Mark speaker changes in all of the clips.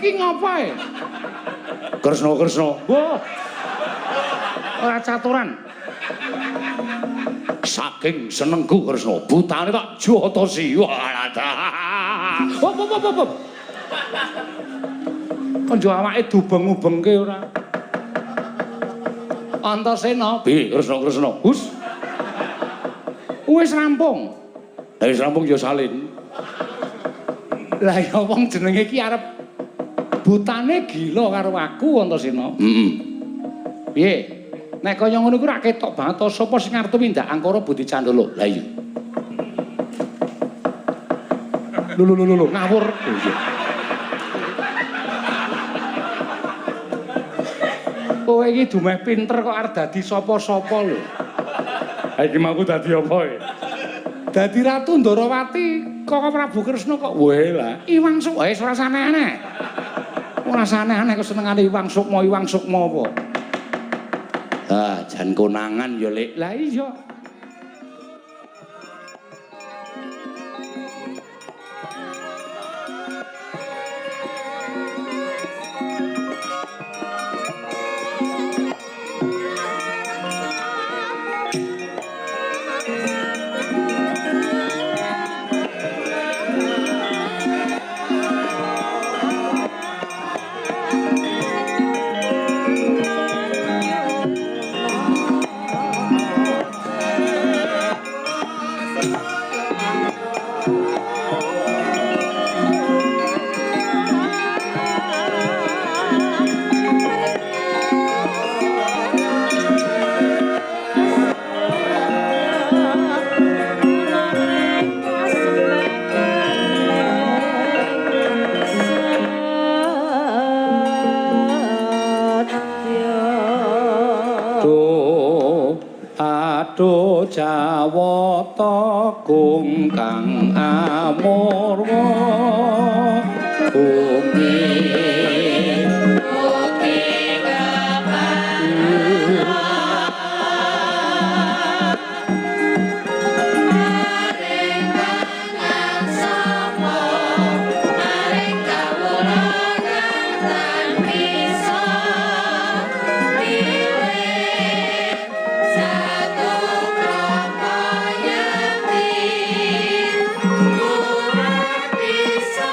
Speaker 1: iki ngapae? Kresna. Wah. Ora caturan. Saking senengku Kresna, butane tak jotosi. Walah. Hop. Konjo awake dubeng-ubengke ora. Antasena, piye Kresna. Hus. Wis rampung. Wis rampung ya salin. Lah ya wong jenenge iki arep butane gila karo aku Antasena. Heeh. Piye? Nek kaya ngono iku ra ketok banget to sapa sing arep mindak Angkara Budi Candala. Lah iya. Lho ngawur. Oh iya. Kowe iki dumeh pinter kok arep dadi sapa-sapa lho. Ha iki mangku dadi apa e? Dadi Ratu Ndarawati kok Prabu Kresna kok. Weh lah, Iwang Sukma wis ora aneh-aneh. Ora aneh-aneh kesenengane Iwang Sukma apa? Ah, jan konangan ya Lek. Lah iya. Jawata kungkang amurwa bumi
Speaker 2: Bisa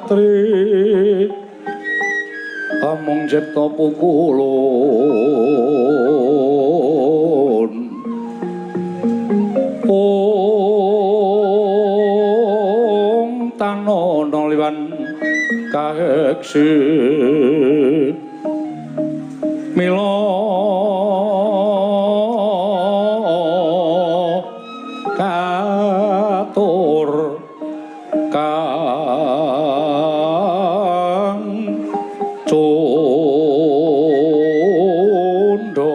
Speaker 1: satri among cipta pukulun ong tanono liwan kaheksi mila katur kang condo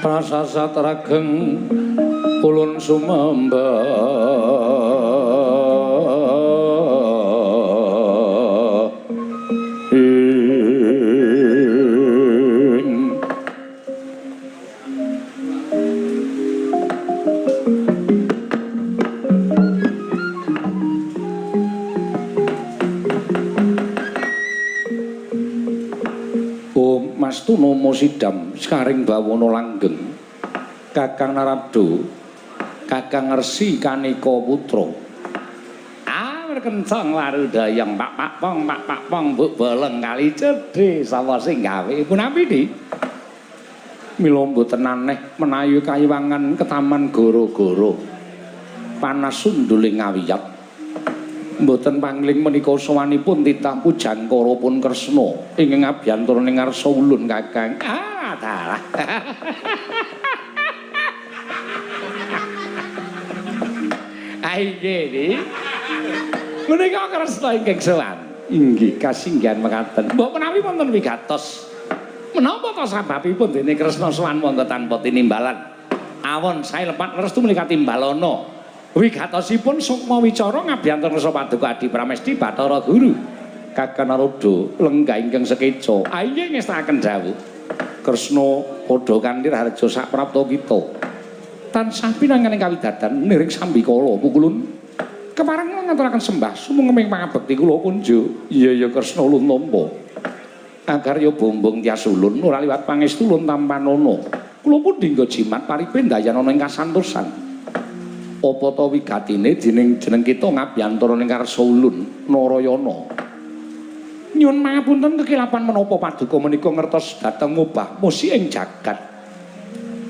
Speaker 1: prasasat rageng ulun sumembah Mastu Nomo Sidam Skaring Bawono Langgeng Kakang Narado Kakang Resi Kanika Putra kencang laru dayang pak pong mbok boleng kali cedhe sapa sing gawe punapi di mila mboten aneh menawi kayiwangan ke taman goro-goro panas sunduling ngawiyat mboten pangling menika sawanipun titah pujangkara pun Kresna ingkang abyantarane ngarsa ulun Kakang dalah aige menika Kresna ingkang sowan inggih kasinggihan mekaten mbok menawi wonten wigatos menapa ta sababipun dene Kresna sowan monggo tanpa tinimbalan awon sae lepat restu menika timbalana wigatosipun sukma wicara ngabyantar ngersa paduka Adi Pramesti Bathara Guru Kakang Narada lenggah ingkang sekeca ayo ngestakaken dawuh Kresna padha kanthi harja sak prapta kita tansah pinanganing kawidadan niring sambikala pukulun kepareng ngaturaken sembah sumenging pangabekti kula punjo iya Kresna ulun nampa agar ya bombong tias ulun ora liwat pangestu ulun tampanana kula pun dinggo jimat paripe ndayanana ing kasantosan apa ta wigatine dening jeneng kita ngabyantara ning karsa ulun Narayana nyuwun pangapunten kekilapan menapa paduka menika ngertos dhateng ngubah musi ing jagat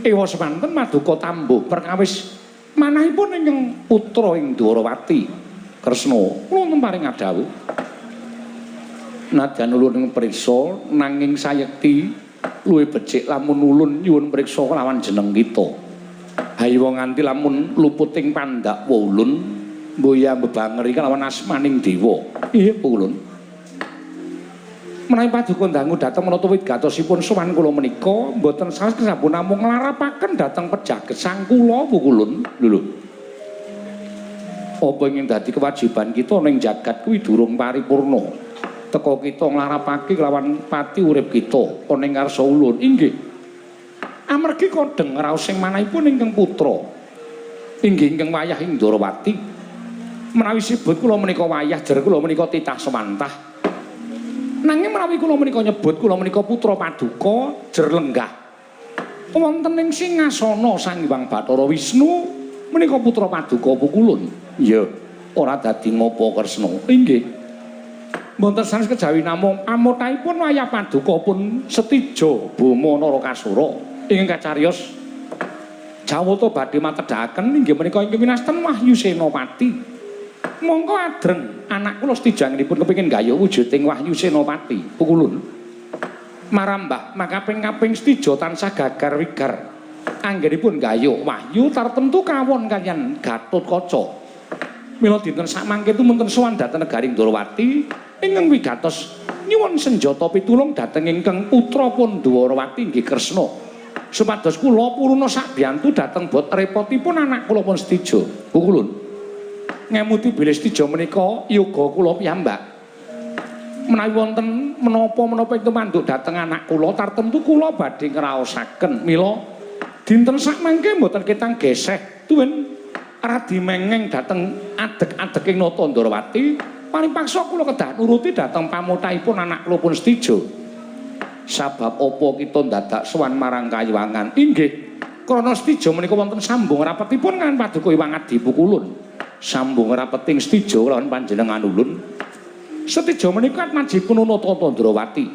Speaker 1: ewa semanten paduka tambuh perkawis manahipun ingkang putra ing Dwarawati Kresna kula paring adhawuh nadyan ulun ing priksa nanging sayekti luwih becik lamun ulun nyuwun priksa kelawan jeneng kita hayo nganti lamun luputing pandhak ulun mboya bebanger iki lawan asmaning dewa iya ulun menawi paduka dangu dhateng menapa wigatosipun sowan kula menika mboten sanes sampun namung nglarapaken dhateng pejaget sang kula ulun lho apa ingin dadi kewajiban kita ning jagat kuwi durung paripurna teka kita nglarapake lawan pati urip kita ana ing ngarsa ulun inggih amargi kodeng raos sing manahipun ingkang putra inggih ingkang wayah ing Dwarawati menawi sibut kula menika wayah jer kula menika titah semantah nanging menawi kula menika nyebut kula menika putra paduka jer lenggah wonten ing singasana Sang Hyang Bathara Wisnu menika putra paduka pukulun iya ora dadi ngapa Kresna inggih mboten sanes kejawi namung amotahipun wayah paduka pun Setija Bama Narakasura ingkang kacariyos Jawata badhe matedhaken inggih menika ingkang winasten Wahyu Senopati mongko adreng anak kula Setijanipun kepengin gayuh wujuding Wahyu Senopati pukulun marambah makaping-kaping Setija tansah gagar wigar anggenipun gayuh Wahyu tartemtu kawon kaliyan Gatotkaca mila dinten sakmangke tumunten sowan dhateng negaring Dwarawati ingkang wigatos nyuwun senjata pitulung dhateng ingkang putrapun Dwarawati inggih Kresna supados kula puruna sakbiyantu dhateng bot repotipun anak kula pun Setija pukulun ngemuti bilih Setija menika yoga kula piyambak menawi wonten menapa-menapa ing manduk dhateng anak kula tartemtu kula badhe ngraosaken mila Dinten sak mangke mboten ketang geseh tuwin radi mengeng dhateng adeg-adeking Nata Ndarawati paling paksa kula kedah nuruti dhateng pamuthaipun anak kula pun Stijo. Sabab apa kita dadak sowan marang Kayuwangan? Inggih, krana Stijo menika wonten sambung rapetipun kan Paduka Hyang Adipu Kulun. Sambung rapeting Stijo lawan panjenengan ulun. Stijo menika majipun Nata Ndarawati.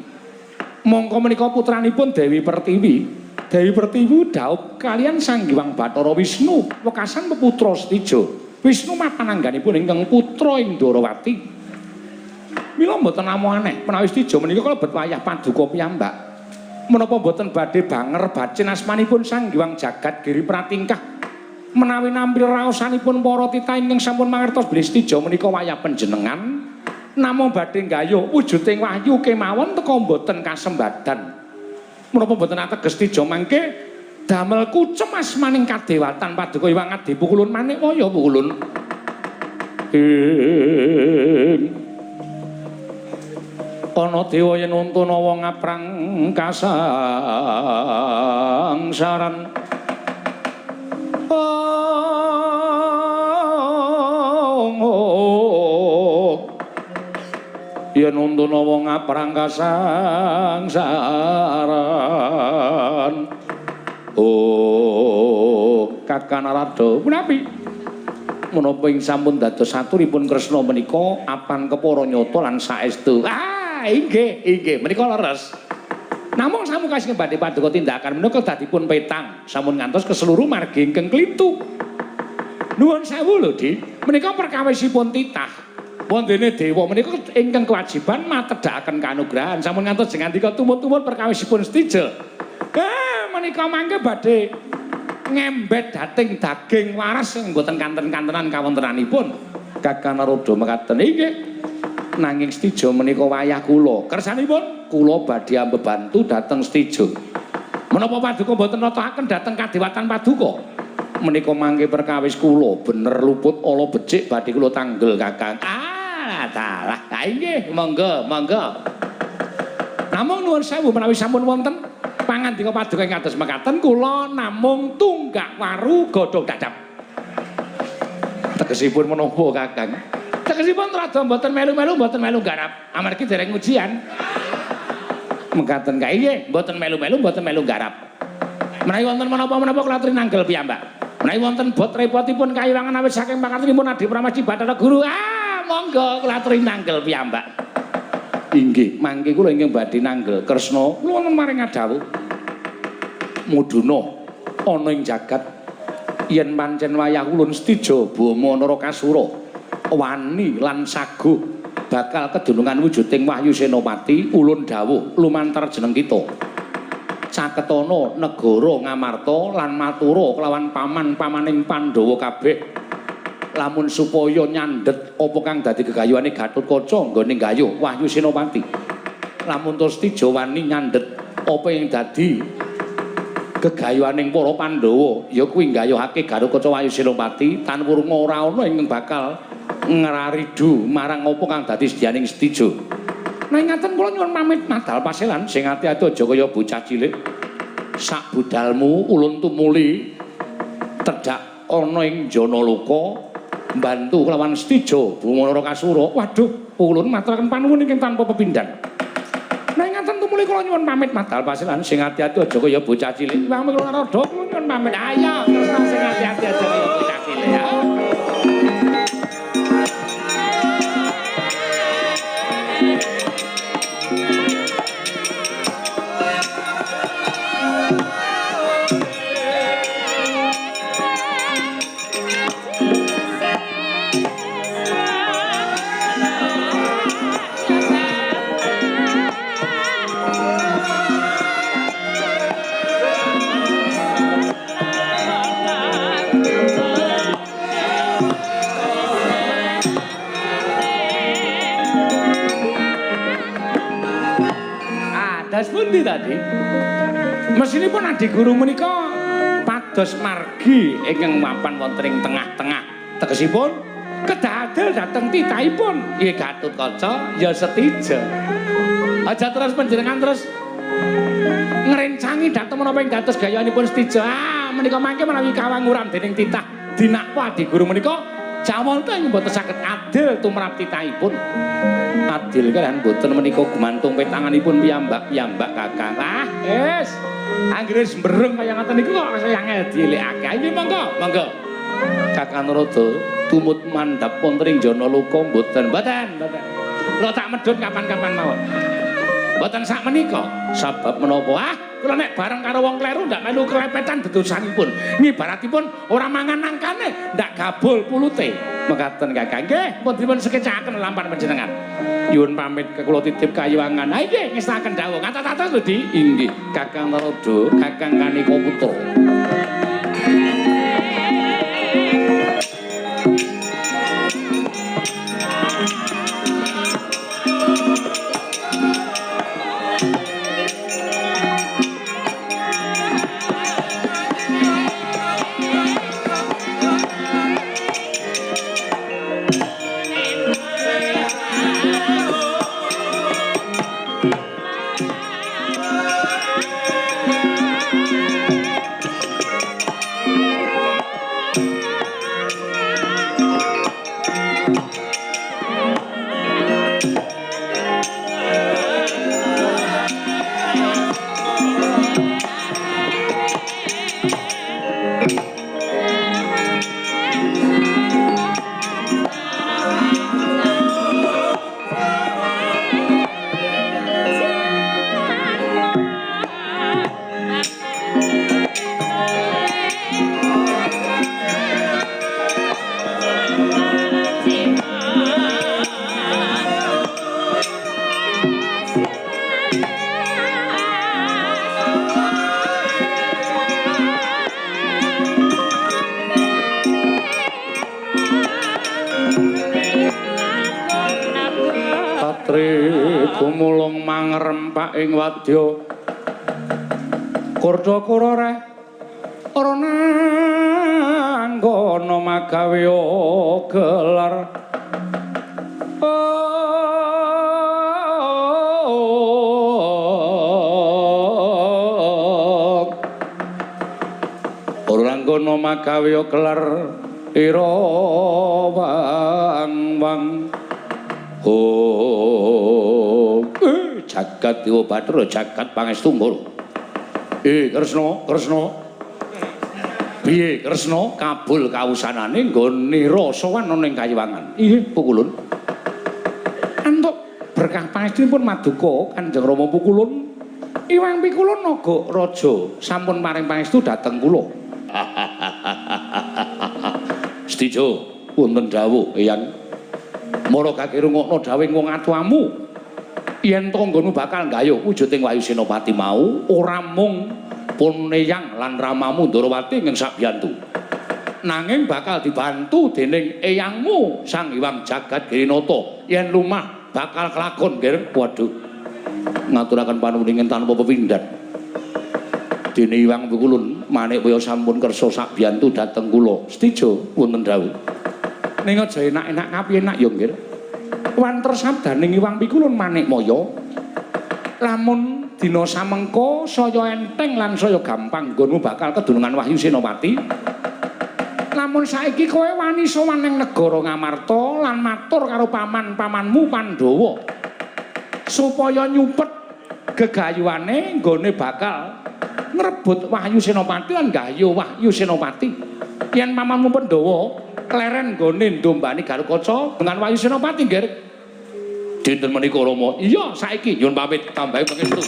Speaker 1: Mongko menika putranipun Dewi Pertiwi. Dewi Pertiwi dhaup kalian Sang Hyang Bathara Wisnu wekasan peputra Stijo. Wisnu mapanangganipun ingkang putra ing Ndarawati. Mila mboten namung aneh menawi Stijo menika kalebet wayah Paduka piyambak. Menapa mboten badhe banger bacin asmanipun Sang Hyang Jagat Giri Pratingkah menawi nampi raosanipun para titah ingkang sampun mangertos bilih Stijo menika wayah panjenengan namung badhe nggayuh wujuding wahyu kemawon teka mboten kasembadan. Menapa mboten ateges Stijo mangke damel kucem asmaning kadewatan Paduka Hyang Adipu Kulun manik waya Kulun. Ana dewa yen untuna wong ngaprang kasangsaran. Yen untuna wong ngaprang kasangsaran. Oh, Kakang Narada, punapi? Menapa ing sampun dados saturipun Kresna menika apan kepara nyata lan saestu. Inggih, menika leres. Namung samukasing badhe Paduka tindakan menika dadipun petang, sampun ngantos keseluruh margi ingkang klintu. Nuwun sewu lho, Di. Menika perkawisipun titah. Wondene dewa menika ingkang kewajiban matedhakaken kanugrahan sampun ngantos jengandika tumut-tumut perkawisipun Stijo. Menika mangke badhe ngembet dating daging waras sing mboten kanten-kantenan kawontenanipun. Kakang Narada mekaten inggih. Nanging Stijo menika wayah kula. Kersanipun kula badhe ambebantu dhateng Stijo. Menapa Paduka mboten natahaken dhateng kadewatan Paduka? Menika mangke perkawis kula bener luput ala becik badhe kula tanggel Kakang. Dalah. Inggih, monggo. Namung nuwun sewu menawi sampun wonten pangandika Paduka ing kados mekaten kula namung tunggak waru godhong dadap. Tegesipun menapa Kakang? Tegesipun rada mboten melu-melu garap amargi dereng ujian. Mekaten kae nggih, mboten melu-melu garap. Menawi wonten menapa-menapa kula aturi nanggel piyambak. Menawi wonten bot repotipun Kayuwangan awit saking pangartenipun Adi Pramaji Bathara Guru, monggo kula aturi nanggel piyambak. Inggih, mangke kula ingkang badhe nanggel Kresna kula wonten maring adhawuh. Muduna ana ing jagat yen pancen wayah ulun Stijo Bama Narakasura wani lan saguh bakal kedunungan wujuding Wahyu Senopati ulun dawuh lumantar jeneng kita caketana negara Ngamarta lan matura kelawan paman-pamaning Pandhawa kabeh lamun supaya nyandhet apa kang dadi gegayuhane Gatotkaca nggone gayuh Wahyu Senopati lamun to Stijo wani nyandhet apa yang dadi gegayuhaning para Pandhawa ya kuwi nggayuhake Gatotkaca Wahyu Senopati tanpa ora ana ing bakal ngraridu marang apa kang dadi sedyaning Stijo. Nang ngaten kula nyuwun pamit madal paselan sing ati-ati aja kaya bocah cilik. Sak budalmu ulun tumuli tedhak ana ing Janaloka mbantu kelawan Stijo Bama Narakasura. Waduh, ulun maturaken panuwun ingkang tanpa pepindhan. Nang ngaten tumuli kula nyuwun pamit madal paselan sing ati-ati aja kaya bocah cilik. Pamit kula Narada kula nyuwun pamit. Ayo, terus sing ati-ati aja kaya bocah cilik ya. Pundi tadi? Mesinipun Adi Guru menika pados margi ingkang mapan wonten ing tengah-tengah. Tegesipun kedah adil dhateng titahipun nggih Gatotkaca ya Stijo. Aja terus panjenengan terus ngrencangi dhateng menapa ing dados gayanipun Stijo. menika mangke menawi kawanguran dening titah dinakwa di guru menika jamonten mboten saged adil tumrap titahipun. Adil kalian mboten menika gumantung petanganipun piyambak Kakang. Ah, wis. Anggere sembreng kaya ngoten niku kok saya angel dilekake. Iki monggo. Kakang Narada tumut mandhap wonten ing jana luka mboten. Kula tak medhun kapan-kapan mawon. Mboten sak menika. Sebab menapa? Ah, kula nek bareng karo wong kleru ndak melu kelepetan dedosanipun. Ngibaratipun ora mangan nangkane, ndak gabul pulute. Mekaten Kakang. Nggih, pun dipun sekecaken lampan panjenengan. Nyuwun pamit kula titip kayuwangan. Ha nggih, ngestaken dawuh. Ngatos-atos lho, Di. Inggih, Kakang Narada, Kakang Kanika Putra. Gumulung mangrempak ing wadya Kurdakura reh ora nanggana magawe gelar ora nanggana magawe gelar ira wang jagat Dewa Bathara jagat pangestu ngoro. Kresna piye Kresna kabul kawusanane nggone rasawan ana ing Kayuwangan. Inggih Pukulun. Antuk berkah pangestunipun Maduka Kanjeng Rama Pukulun. Iwang Pikulun naga raja sampun paring pangestu dhateng kula. Stijo wonten dawuh Eyang. Mara kakirungokno dawuh wong atuamu. Yen tangganu bakal nggayuh wujuding Wayu Senopati mau ora mung Puneyang lan ramamu Ndarawati ing sabiyantu. Nanging bakal dibantu dening eyangmu Sang Hyang Jagat Girinata. Yen lumah bakal kelakon nggih. Waduh. Ngaturaken panuwuning tanpa pepindhan. Dene Hyang Pukulun manik kaya sampun kersa sabiyantu dhateng kula. Stijo wonten dawuh. Ning aja enak-enak kapiye nak ya nggih. Wanter sabdaning Hyang Pikulun Manikmaya lamun dina samengko saya enteng lan saya gampang nggonmu bakal kedunungan Wahyu Senopati. Lamun saiki kowe wani sowan ning negara Ngamarta lan matur karo paman-pamanmu Pandhawa supaya nyupet gegayuhane nggone bakal ngrebut Wahyu Senopati lan nggayuh Wahyu Senopati. Yen pamanmu Pandhawa kleren nggone ndombani Galukaca dengan Wahyu Senopati nggih. Dinten menika Rama. Iya, saiki nyuwun pamit tambahi pangestu.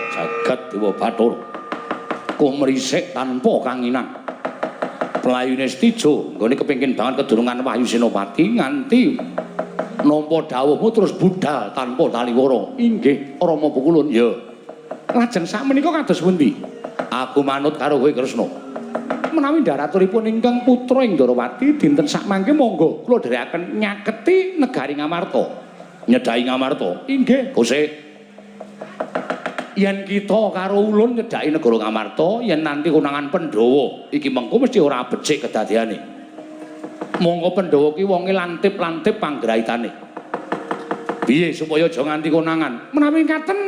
Speaker 1: Jagat Dewa Bathara. Kumrisik tanpa kanginan. Pelayune Stijo nggone kepengin banget kedurungan Wahyu Senopati nganti nampa dawuhmu terus budal tanpa taliwara. Inggih Rama Pukulun. Ya. Lajeng sakmenika kados pundi? Aku manut karo kowe Kresna. Menawi ndaraturipun ingkang putra ing Ndarawati dinten sak mangke monggo kula dherekaken nyaketi negari Ngamarta. Nyedhahi Ngamarta. Inggih, Gusti. yen kita karo ulun nyedhaki negara Ngamarta yen nanti konangan Pandhawa iki mengko mesti ora becik kedadeane. Monggo Pandhawa ki wonge lantip-lantip panggraitane. Piye supaya aja nganti konangan? Menawi ngaten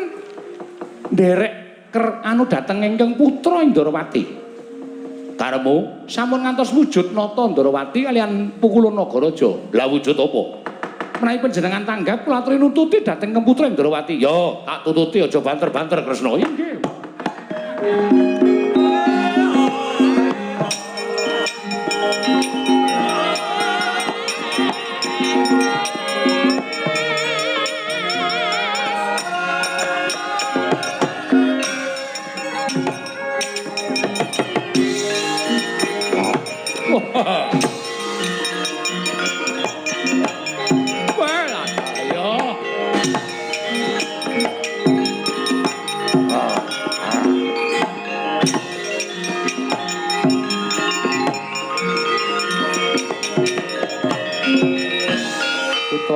Speaker 1: nderek anu dateng ingkang putra Indrawati. Karemu sampun ngantos wujud nata Indrawati kalian Pukulun Nagaraja. Lah wujud apa? Menawi panjenengan tanggap kula aturi nututi dhateng Putra Indrawati. Ya, tak tututi aja banter-banter Kresna. Nggih.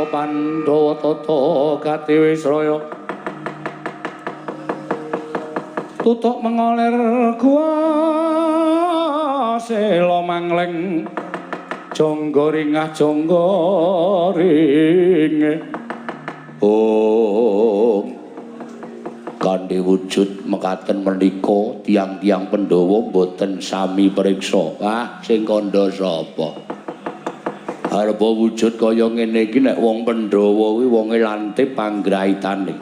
Speaker 1: Pandhawa tata gati Wisraya tutuk mengoler gua sela mangleng jangga ringah jangga ring kanthi wujud mekaten menika tiang-tiang Pandhawa boten sami priksa. Sing kandha sapa? Arep wujud kaya ngene iki nek wong Pandhawa kuwi wonge lantip panggraitane.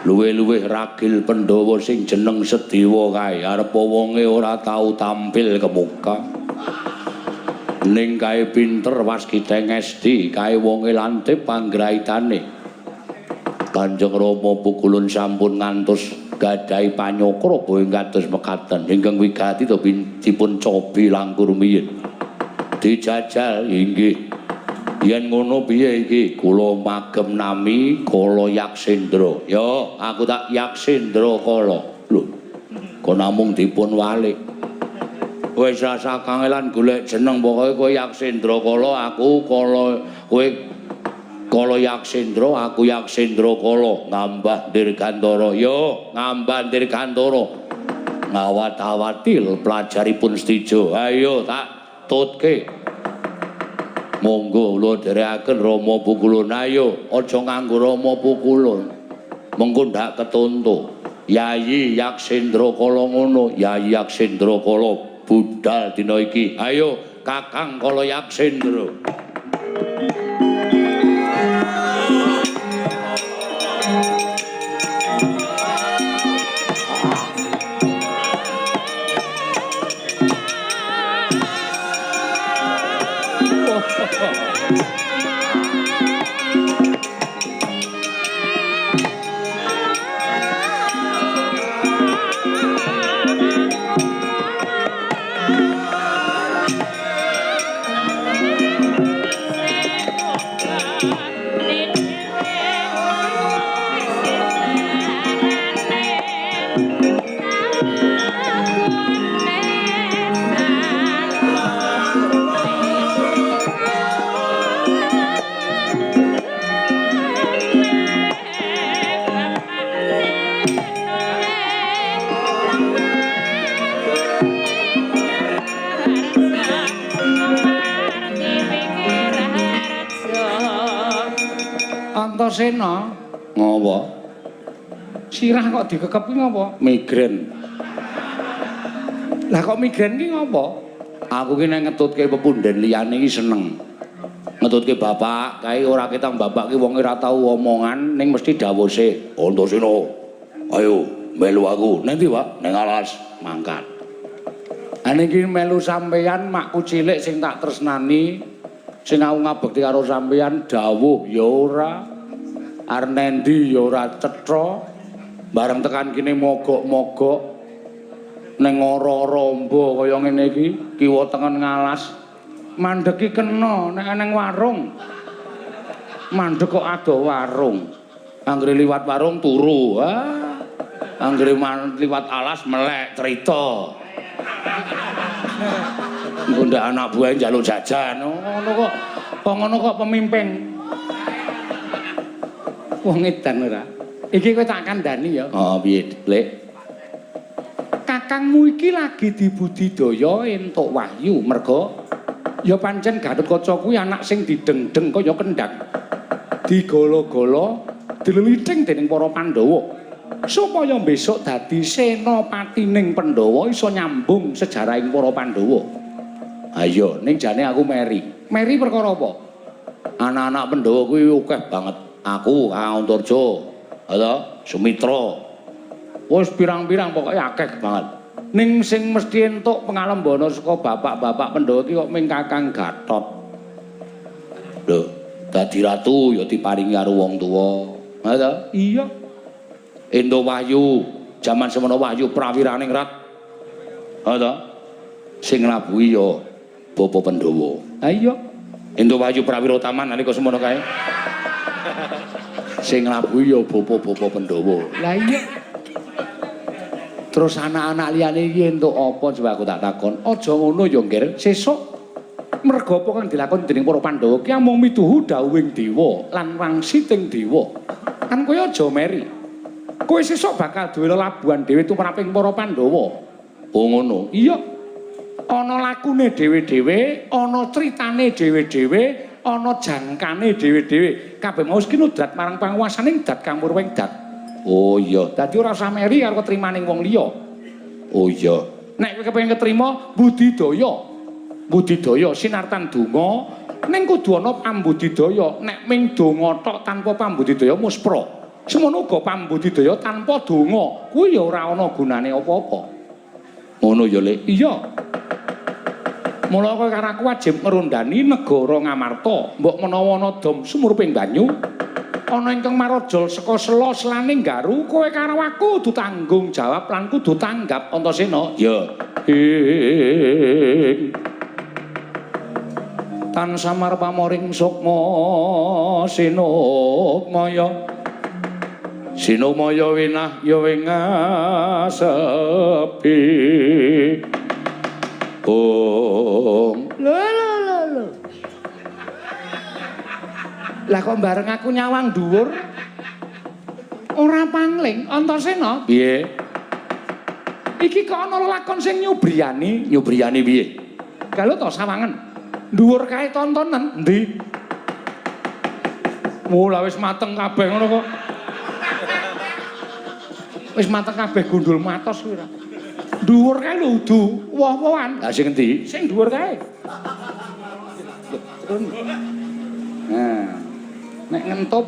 Speaker 1: Luwih-luwih ragil Pandhawa sing jeneng Sedewa kae. Arep wonge ora tau tampil ke muka. Ning kae pinter waskita ngesti, kae wonge lantip panggraitane. Kanjeng Rama Pukulun sampun ngantos gadahi panyokra boyo kados mekaten. Ingkang wigati to dipun cobi langkung rumiyin. Dijajal inggih. Yen ngono piye iki? Kula magem nami Kala Yaksendra. Ya, aku tak Yaksendra Kala. Lho. Kok namung dipun walik. Wis rasa kangelan golek jeneng pokoke kowe Yaksendra Kala, aku Kala, kowe Kala Yaksendra, aku Yaksendra Kala. Ngambah Dirgantara. Ya, ngambah Dirgantara. Ngawat-awati pelajaripun Setija. Ayo tak tutke. Monggo kula dherekaken Rama Pukulun. Ayo aja nganggo Rama Pukulun. Mengko ndak ketuntu. Yayi Yaksendra Kala ngono, Yayi Yaksendra Kala budal dina iki. Ayo Kakang Kala Yaksendra. Antasena ngopo? Sirah kok dikekepi ngopo? Migren. Lah kok migren ki ngopo? Aku ki nek ngetutke pepunden liyane iki seneng. Ngetutke bapak kae ora ketang bapak ki wong ora tau omongan ning mesti dawuh sik. Antasena. Ayo melu aku. Nanti, Pak, ning alas mangkat. Ane iki melu sampeyan makku cilik sing tak tresnani. Sing aku ngabekti karo sampeyan dawuh ya ora. Arnendi ya ora cetha. Bareng tekan kene mogok-mogok ning ora-rombo kaya ngene iki, kiwa tengen ngalas. Mandeg ki kena nek nang warung. Mandeg kok ada warung. Anggere liwat warung turu. Anggere liwat alas melek cerita. Engko ndak anak buah njaluk jajan. Ngono kok pemimpin. Wong edan ora. Iki kowe tak kandhani ya.
Speaker 2: Heeh, piye, Lek?
Speaker 1: Kakangmu iki lagi dibudidaya entuk wahyu merga ya pancen Gatotkaca kuwi anak sing dideng-deng kaya kendhang. Digolo-golo, dililiting dening para Pandhawa. Supaya besok dadi senopatining Pandhawa iso nyambung sejarahing para Pandhawa. Ayo, ning jane aku meri. Meri perkara apa? Anak-anak Pandhawa kuwi akeh banget. Aku, Antarja, Sumitra. Wis pirang-pirang pokoke akeh banget. Ning sing mesti entuk pangalembana saka bapak-bapak Pandhawa iki kok ming Kakang Gatot. Lho, dadi ratu ya diparingi karo wong tuwa. Ha ta? Iya. Endo wahyu, jaman semono wahyu prawiraning rat. Ha ta? Sing nglabuhi ya Bapa Pandhawa. Ha iya. Endo wahyu prawira taman nalika semono kae. Sing nglabuhi ya Bapa Pandhawa. Lah iya. Terus anak-anak liyane iki entuk apa coba aku tak takon. Aja ngono ya, Ngger. Sesuk merga apa kang dilakoni dening para Pandhawa ki mung mituhu dawuhing dewa lan wangsiting dewa. Kan kowe aja meri. Kowe sesuk bakal duwe lelabuhan dhewe tumraping para Pandhawa. Oh ngono. Iya. Ana lakune dhewe-dhewe, ana critane dhewe-dhewe, ana jangkane dhewe-dhewe. Kabeh mau iki nudrat marang panguwasaning dat kang murwing dat. Oh iya, dadi ora usah meri karo ketrimaning wong liya. Oh iya. Nek kowe kepengin ketrima budidaya. Budidaya sinartan donga ning kudu ana pambudidaya. Nek ming donga tok tanpa pambudidaya muspra. Semono uga pambudidaya tanpa donga kuwi ya ora ana gunane apa-apa. Ngono ya, Lek. Iya. Mula kowe karo aku wajib ngrondani negara Ngamarta, mbok menawa ana dom sumurping banyu. Ana ingkang marajal saka sela selane Garu, kowe karo aku kudu tanggung jawab lan kudu tanggap Antasena. Ya. Tan samar pamoring sukma Sinumaya. Sinumaya winah ya wingasepi. Lho. Lah kok bareng aku nyawang dhuwur ora pangling Antasena. Piye? Iki kok ana lakon sing nyubriyani. Nyubriyani piye? Kalau to sawangen. Dhuwur kae tontonan endi? Lah wis mateng kabeh ngono kok. Wis mateng kabeh gundul matos kuwi ora. Dhuwur kae lho udu woh-wohan. Lah sing endi? Sing dhuwur kae. Nah. Nek ngentup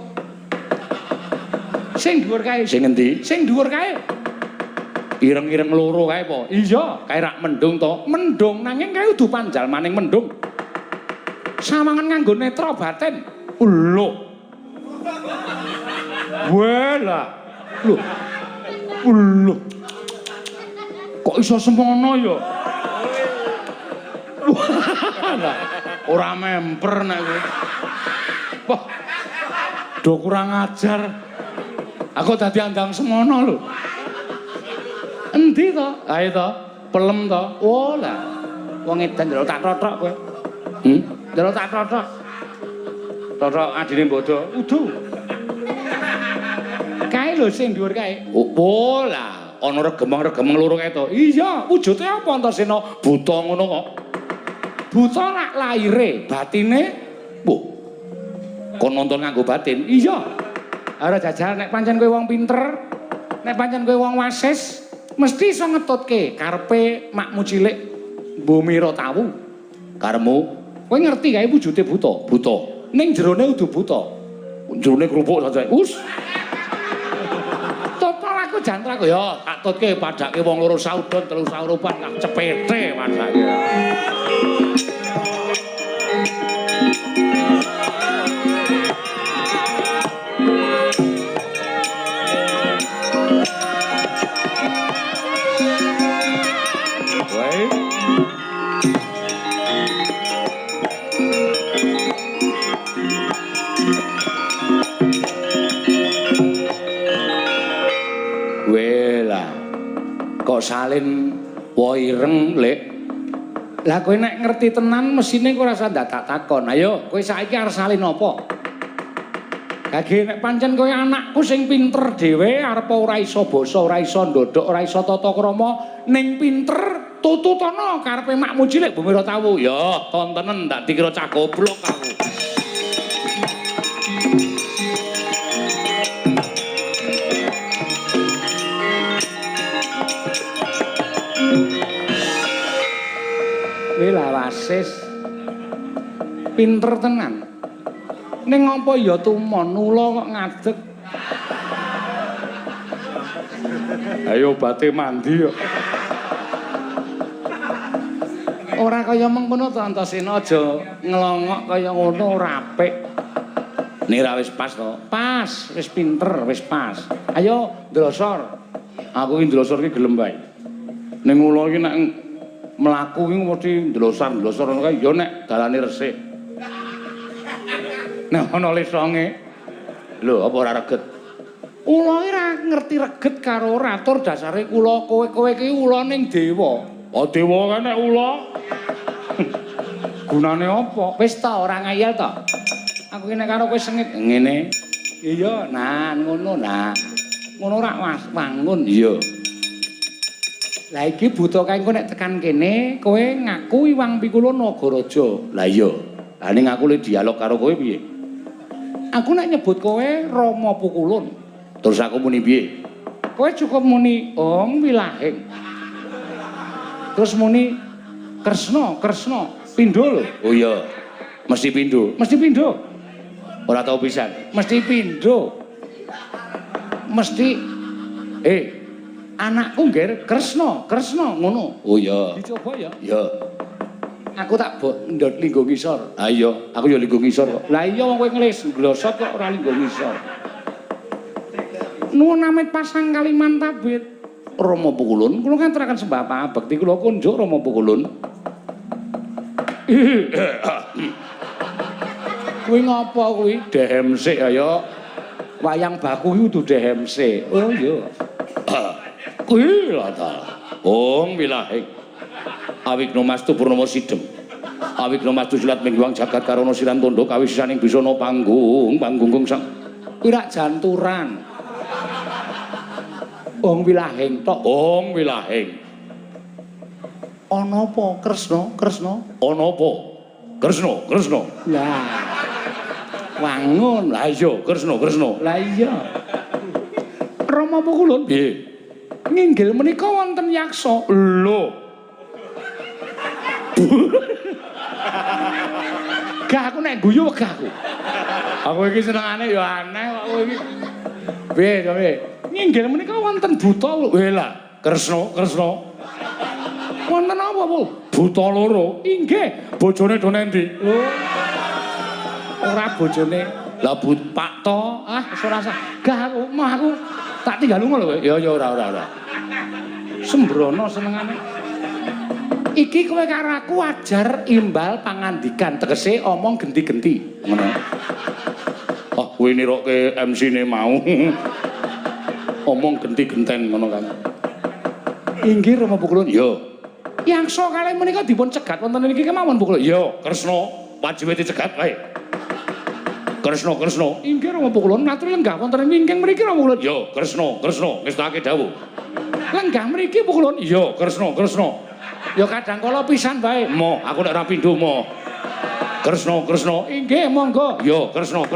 Speaker 1: sing dhuwur kae. Sing endi? Sing dhuwur kae. Ireng-ireng loro kae po. Iya, kae rak mendung to. Mendung nanging kae kudu panjalmaning mendung. Sawangan nganggo netra batin. Lho. Walah. Lho. Kok iso semono ya? Ora memper nek kowe. Wah. Do kurang ajar. Aku dadi andang semono lho. Endi to? Ayo to, pelem to. Oh lah. Wong edan ndelok tak totok kowe. Ndelok tak totok. Totok adine bodo. Udu. Kae lho sing dhuwur kae. Oh lah, ana regemeng-regemeng loro kae to. Iya, wujude apa Antasena? Buta ngono kok. Buta nak laire, batine kon nonton nganggo batin. Iya. Ora jajal nek pancen kowe wong pinter, nek pancen kowe wong wasis, mesti iso ngetutke karepe makmu cilik Mbumira Tawu. Karemu, kowe ngerti kae wujude buta, buta. Ning jerone kudu buta. Jerone krupuk saja. Us. Total aku jantra kok ya, tak tutke padake wong loro saudon, telu saurupan lah cepete padake. Kok salin waireng, Lek. Lah kowe nek ngerti tenan mesine kowe rasa ndak tak takon. Ayo, kowe saiki arep salin apa? Lagi nek pancen kowe anakku sing pinter dhewe arep ora iso basa, ora iso ndodhok, ora iso tata krama, ning pinter tututana karepe makmu cilik Bumira Tawu. Ya, tontenen ndak dikira cah goblok aku. Wela wasis pinter tenan. Ning apa ya tumon ula kok ngadeg. Ayo bate mandi kok. Ora kaya mengkono to Antasena aja ngelongok kaya ngono ora apik. Nira wis pas to. Pas, wis pinter, wis pas. Ayo ndlosor. Aku iki ndlosor iki gelem bae. Ning ula iki nek mlaku iki mesti ndlosor ngono kae ya nek dalane resik. Nek ana lesonge. Lho, apa ora reget? Ula ora ngerti reget karo ratur dasare kula kowe iki ula ning dewa. Oh dewa kan nek ula. Gunane apa? Wis ta ora ngayal to. Aku ki nek karo kowe sengit ngene. Iya, nah ngono nah. Ngono ora Mas, wangun iya. Lah iki buta kae engko nek tekan kene kowe ngaku Iwang Pikula Nagaraja. Lah iya. Lah ning aku le dialog karo kowe piye? Aku nek nyebut kowe Rama Pukulun. Terus aku muni piye? Kowe cukup muni Om Wilahing. Terus muni Kresna, pindho lho. Oh iya. Mesti pindho. Mesti pindho. Ora tau pisan. Mesti pindho. Mesti anakku ngger Kresna ngono. Oh iya. Dicoba ya? Iya. Aku tak ndot linggo ngisor. Ha iya, aku ya linggo ngisor kok. Lah iya wong kowe nglis glosot kok ora linggo ngisor. Nuwun amit pasang kaliman tabit. Rama Pukulun, kula ngaturaken sembah pangabekti kula kunjuk Rama Pukulun. Kuwi ngapa kuwi? Dehem sik ya. Wayang baku iki kudu dehem sik. Oh iya. Kuwi lha ta. Om Wilahing. Awigna mastu purnama sidhem. Awigna mastu silat mingguang jagat karana siran tandha kawisisaning bisana panggung sang. Kuwi rak janturan. Om Wilahing tok. Om Wilahing. Ana apa Kresna? Ana apa? Kresna. Lah. Wangun. Lah iya, Kresna. Lah iya. Rama Pukulun piye? Nginggil menika wonten yaksa. Lho. Gak aku nek guyu wegah aku. Aku iki senengane ya aneh kok kowe iki. Piye? Nginggil menika wonten buta lho. Lah, Kresna. Wonten apa, Bu? Buta loro. Inggih, bojone do nendi? Lho. Ora bojone. Lah Pak to. Ah, wis ora sah. Gak aku tak tinggal lunga lho. Ya ora. Sembrono senengane. Iki kowe karo aku wajar imbal pangandikan tegese omong genti-genti ngono. Oh, kowe nirokke MC-ne mau. Omong genti-genten ngono kan. Inggih Rama Pukulun. Yo. Yangsa kalih menika dipun cegat wonten niki kemawon Pukulun. Yo, Kresna wajibe dicegat wae. Kresna. Inggih Rama Pukulun, matur lenggah wonten ingkang mriki Rama Pukulun. Yo, Kresna, ngestake dawuh. Lenggah mriki Pukulun. Yo, Kresna. Ya kadang kala pisan wae. Mo, aku nek ora pindho mo. Kresna. Inggih, monggo. Yo, Kresna.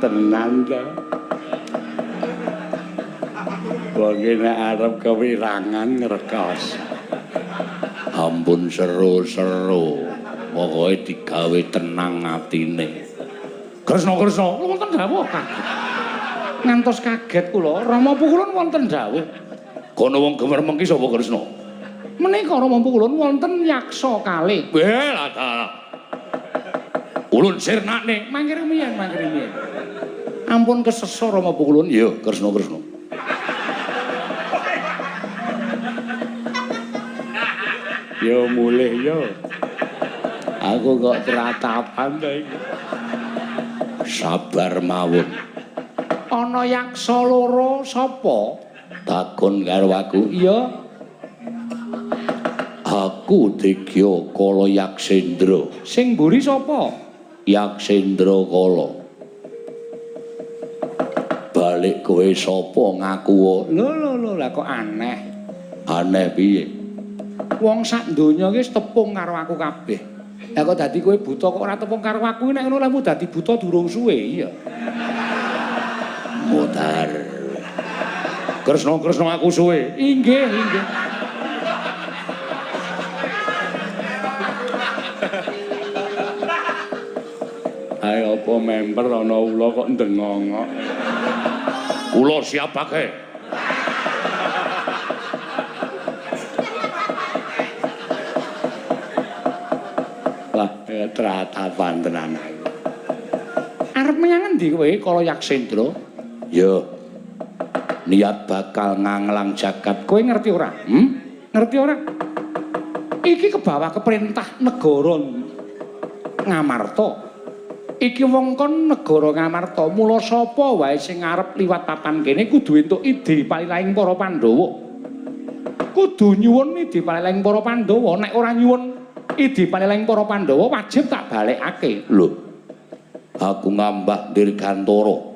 Speaker 1: Tenan to. Wonge nek arep kewirangan ngrekos. Ampun seru-seru. Pokoke digawe tenang atine. Kresna, wonten dawuh Kang. Ngantos kaget kula, Rama Pukulun wonten dawuh. Kono wong gemermeng ki sapa Kresna? Menika Rama Pukulun wonten yaksa kalih. Lah ta. Ulun sirnakne, mangkir miyen. Ampun kesesa Rama Pukulun. Ya, Kresna. Yo mulih yo. Aku kok teratapan ta iki. Sabar mawon. Ana yaksa loro sapa? Takon karo aku. Iya. Aku Degya Kala Yaksendra. Sing mburi sapa? Yaksendra Kala. Balik kowe sapa ngaku? Lho, lah kok aneh. Aneh piye? Wong sak donya iki tepung karo aku kabeh. Lah kok dadi kowe buta kok ora tepung karo aku nek ngono lemu dadi buta durung suwe iya. Mutar. Kresna aku suwe. Inggih. Ayo apa member ana ula kok ndengongok. Ula siapake? Tratapan tenan. Arep menyang endi kowe Kala Yaksendra? Ya. Niat bakal nganglang jagat. Kowe ngerti ora? Ngerti ora? Iki kebawa keperintah negara Ngamarta. Iki wong kon negara Ngamarta, mula sapa wae sing arep liwat papan kene kudu entuk ide palilahing para Pandhawa. Kudu nyuwun ide palilahing para Pandhawa, nek ora nyuwun ide palilahing para Pandhawa wajib tak balekake. Lho. Aku ngambah dirgantara.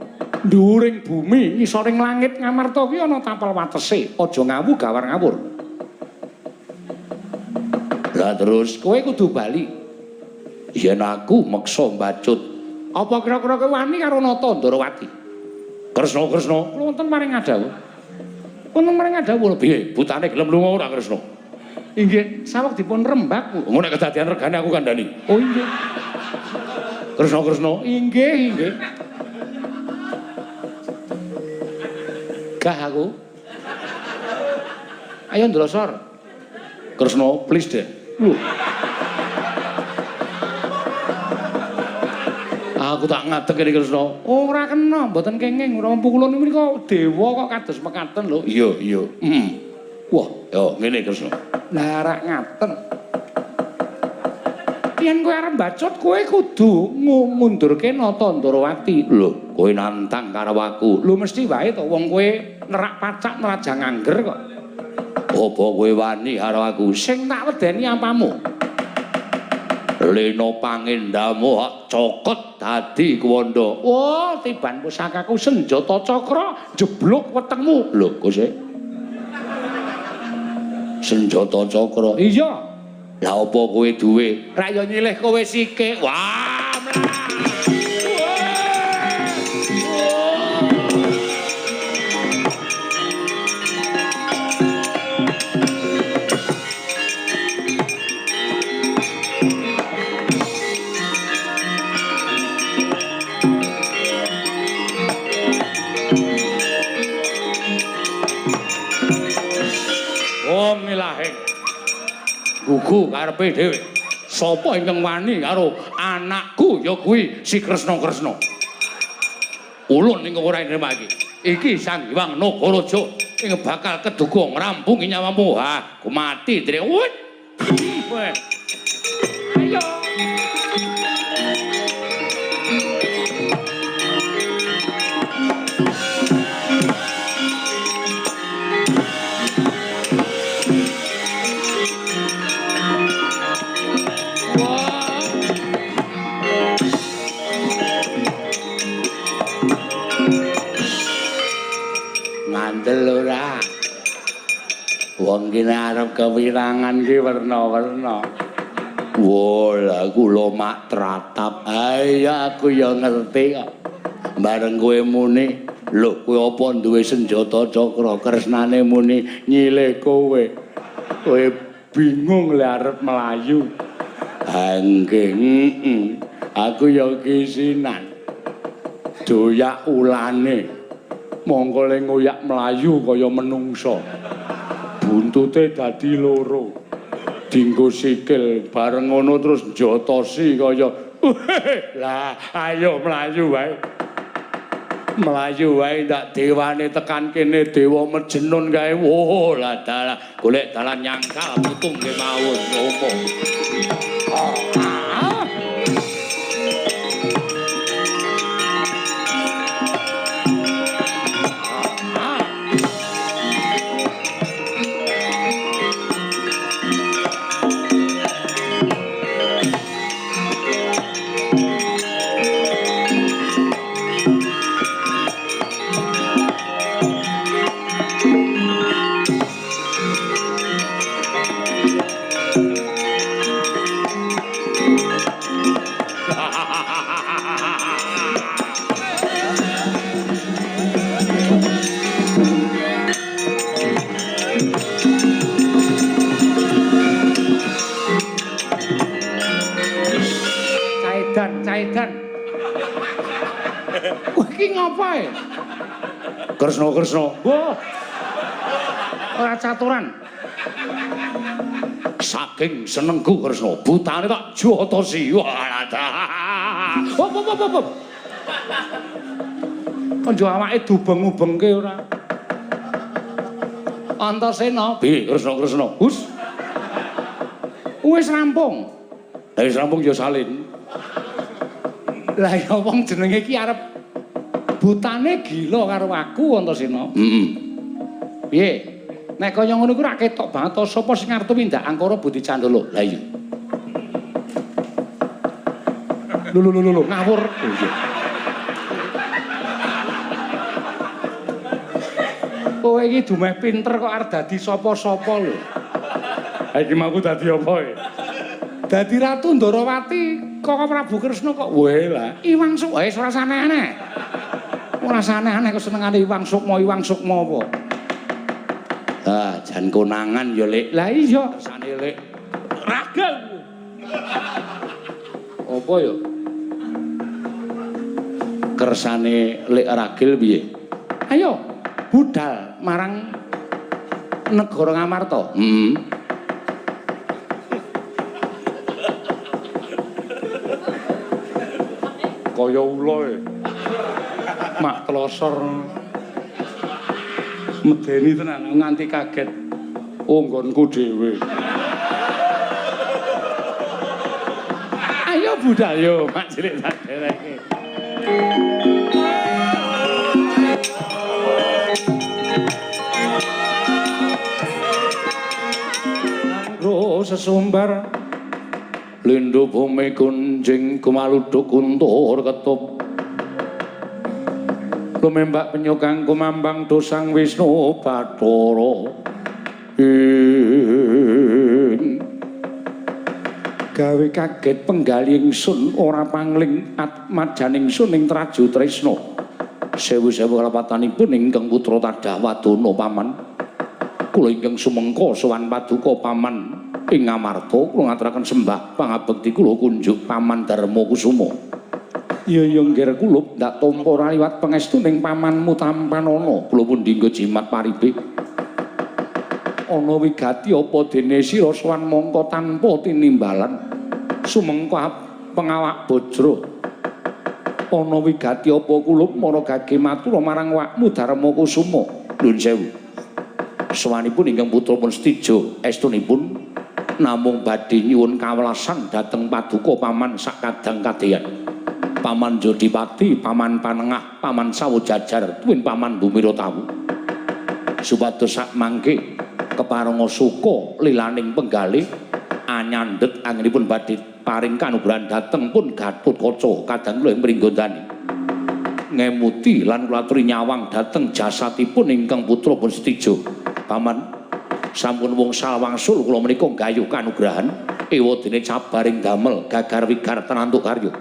Speaker 1: Dhuwuring bumi, ngisoring langit Ngamarta kuwi ana tapel watese. Aja ngawu gawar ngawur. Lah terus kowe kudu bali. Yen aku meksa mbacut, apa kira-kira kowe wani karo Nata Ndarawati? Kresna, kula wonten maring ngadawu. Wonten maring ngadawu piye? Butane gelem lunga ora Kresna? Inggih, saweg dipun rembak. Ngono nek kedadian regane aku kandhani. Oh inggih. Kresna. Inggih. Gah aku. Ayo ndlosor. Kresna, please deh. Lho. Aku tak ngadeg iki Kresna. Ora kena, mboten kenging. Ora pukulun mriku dewa kok kados mekaten lho. Iya. Wah, yo ngene Kresna. Lah rak ngaten. Yen kowe arep bacut kowe kudu ngundurke Nata Ndarawati. Lho, kowe nantang karo aku. Lho mesti wae to wong kowe nerak pacak nerajang angger kok. Apa kowe wani karo aku? Sing tak wedeni apamu? Lena pangendamu hak cokot dadi kuwanda. Oh, tiban pusakaku senjata cakra jeblok wetengmu. Lho, kok sik? Senjata cakra. Iya. Lah apa kowe duwe? Ra yo nyilih kowe sithik. Wah, mlah. Om ilahing gugu karepe dhewe. Sapa ingkang wani karo anakku ya kuwi si Kresna. Ulun ning ora nremake. Iki Sang Hyang Nagaraja ing bakal keduga ngrampungi nyawamu. Ha, ku mati dhewe. Ayo. Ngandel ora. Wong kene arep kewirangan ki werna-werna. Wah, kula mak tratap. Ayo aku ya ngerti kok. Bareng kowe muni, lho kowe apa duwe senjata cakra? Kresnane muni nyilih kowe. Kowe bingung le arep melayu. Nggih, aku ya kisinan. Doyak ulane. Mongko le ngoyak mlayu kaya menungsa. Buntute dadi loro. Dinggo sikil bareng ngono terus jotosi kaya lah ayo mlayu wae. Melayu wae ndak dewane tekan kene dewa Merjenun kae. Wo lah dalah golek dalan nyangkal putung nggih mawon ngomong. Caidan. Wah, iki ngapae? Kresna. Wah. Ora caturan. Saking senengku Kresna, butane tak jotosi. Wah, Hop. Konjo awake dubeng-ubengke ora. Antasena, piye Kresna? Hus. Wis rampung. Wis rampung ya salin. Lah ya wong jenenge iki arep butane gila karo aku Antasena. Piye? Nek kaya ngono iku ra ketok banget to sapa sing arep mindak Angkara Budi Candala. Lah iya. Lho ngawur. Oh iya. Kowe iki dumeh pinter kok arep dadi sapa-sapa lho. Ha iki mau dadi apa e? Dadi Ratu Ndarawati. Kok Prabu Kresna kok wae lah. Iwang Sukma wis ora aneh-aneh. Ora aneh-aneh kok senengane Iwang Sukma apa? Ah, jan konangan ya, Lek. Lah iya, sane Lek. Ragil. Apa ya? Kersane Lek Ragil piye? Ayo, budal marang negara Ngamarta. Kaya ula e. Mak telosor. Medeni tenan nganti kaget. Nggonku dhewe. Ayo budal yo, Mak cilik tak dereke. Angro sesumbar Lindhu bumi kunjing kumaluduk kuntur ketup lumembak penyukang kumambang dosang Wisnu Bathara gawe kaget penggali ingsun ora pangling atmajaning sun ing traju tresna sewu-sewu kalepatanipun ingkang putra Tadhawadana paman kula ingkang sumengka sowan paduka paman ing Ngamarta kula ngaturaken sembah pangabekti kula kunjuk paman Darma Kusuma. Ya nggih kula ndak tampa ora liwat pangestuning pamanmu Tampanana kula pun dinggo jimat paribe. Ana wigati apa dene sira sowan mangka tanpa tinimbalan sumengka pengawak Bajra. Ana wigati apa kula mara gage matur marang wakmu Darma Kusuma. Nuwun sewu. Sawanipun ingkang putra pun Stijo estunipun namung badhe nyuwun kawelasan dhateng paduka paman sakadang kadeyan. Paman Jodipati, paman Panengah, paman Sawojajar, tuwin paman Bumiratawu. Supados sak mangke keparenga suka lilaning penggalih anyandhet anggenipun badhe paring kanugrahan dhateng pun Gatotkaca kadang kula mringgondani. Ngemuti lan kula aturi nyawang dhateng jasatipun ingkang putra pun Stijo. Paman sampun wangsul wangsul kula menika gayuh kanugrahan ewadene cabaring damel gagar wigar tenantuk karya.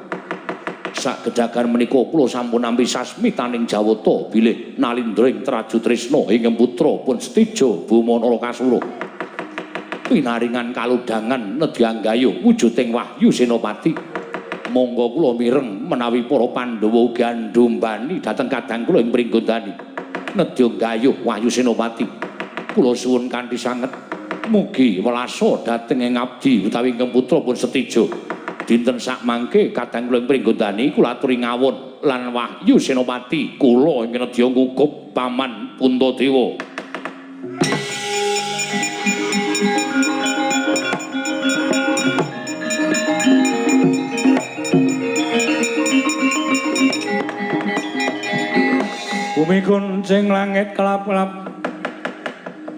Speaker 1: Sak gedhagan menika kula sampun nampi sasmitaning Jawata bilih nalindring traju tresna ingkang putra pun Stijo Bumanala Kasura. Pinaringan kaludhangan nedya gayuh wujuding Wahyu Senopati. Monggo kula mireng menawi para Pandhawa ugi andhumbani dhateng kadang kula ing pringgondani.
Speaker 2: nedya gayuh Wahyu Senopati. Kula suwun kanthi sanget mugi welasa dhateng ing abdi utawi ingkang putra pun Setija. Dinten sak mangke kadang kula pringgondani kula aturi ngawon lan Wahyu Senopati kula ing nedya ngukup Paman Puntadewa.
Speaker 1: Bumi kuncing langit kelap-kelap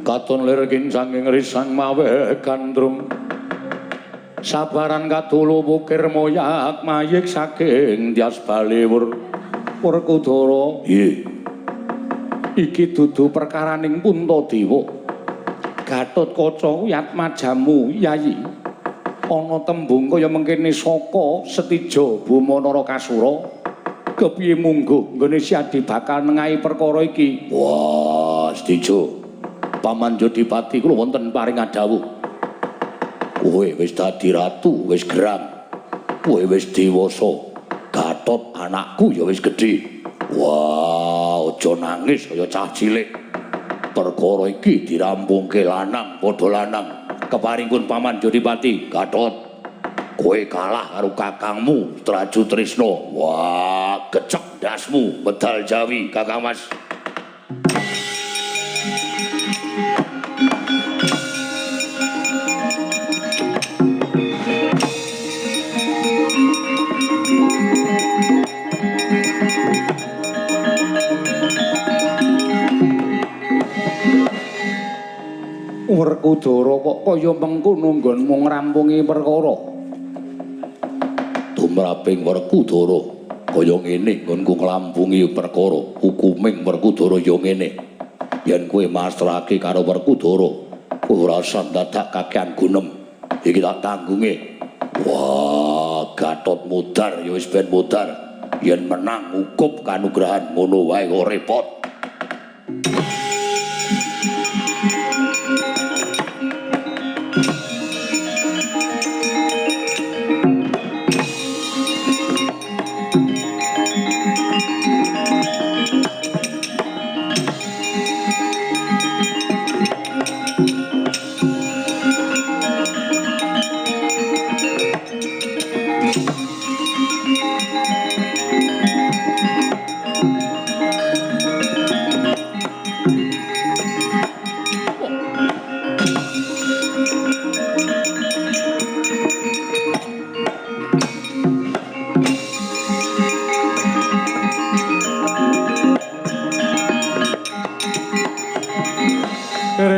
Speaker 1: katon lir kincanging risang mawe gandrung sabaran katulu bukir moyak mayik saking Dias Baliwur Werkudara. Iki dudu perkaraning Puntadewa. Gatotkaca Yatmajamu Yayi ana tembung kaya mengkene saka Setija Buma Narakasura. Kepiye mungguh nggone Siadi bakal nengahi perkara iki?
Speaker 2: Wah, Setija. Paman Jodipati kula wonten paring dawuh. Kowe wis dadi ratu, wis gerang. Kowe wis dewasa. Gatot anakku ya wis gedhe. Wah, aja nangis kaya cah cilik. Perkara iki dirampungke lanang padha lanang. Keparingipun Paman Jodipati, Gatot. Kowe kalah karo kakangmu Traju Trisna. Wah, gecek dasmu medal Jawi, Kakang Mas.
Speaker 1: Werkudara kok kaya mengkono nggonmu ngrampungi perkara.
Speaker 2: Tumraping Werkudara kaya ngene nggonku nglampungi perkara. Hukuming Werkudara ya ngene. Yen kowe masrahake karo Werkudara, ora usah dadak kakean gunem. Iki tak tanggunge. Wah, Gatot mudar ya wis ben mudar. Yen menang ngukup kanugrahan ngono wae kok repot.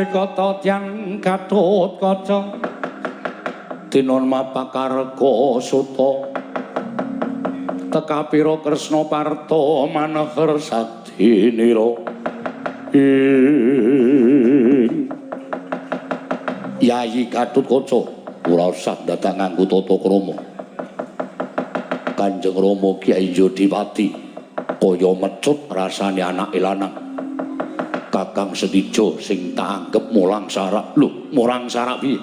Speaker 1: Kata tiyang Gatotkaca tinon mapakarga suta tekapira Kresna Parta maneher sadinira Yayi Gatotkaca ora usah datang nganggo tata krama. Kanjeng Rama Kyai Jodipati kaya mecut rasane anake lanang. Kakang Setija sing tak anggep mulang sarak. Lho, mulang sarak piye?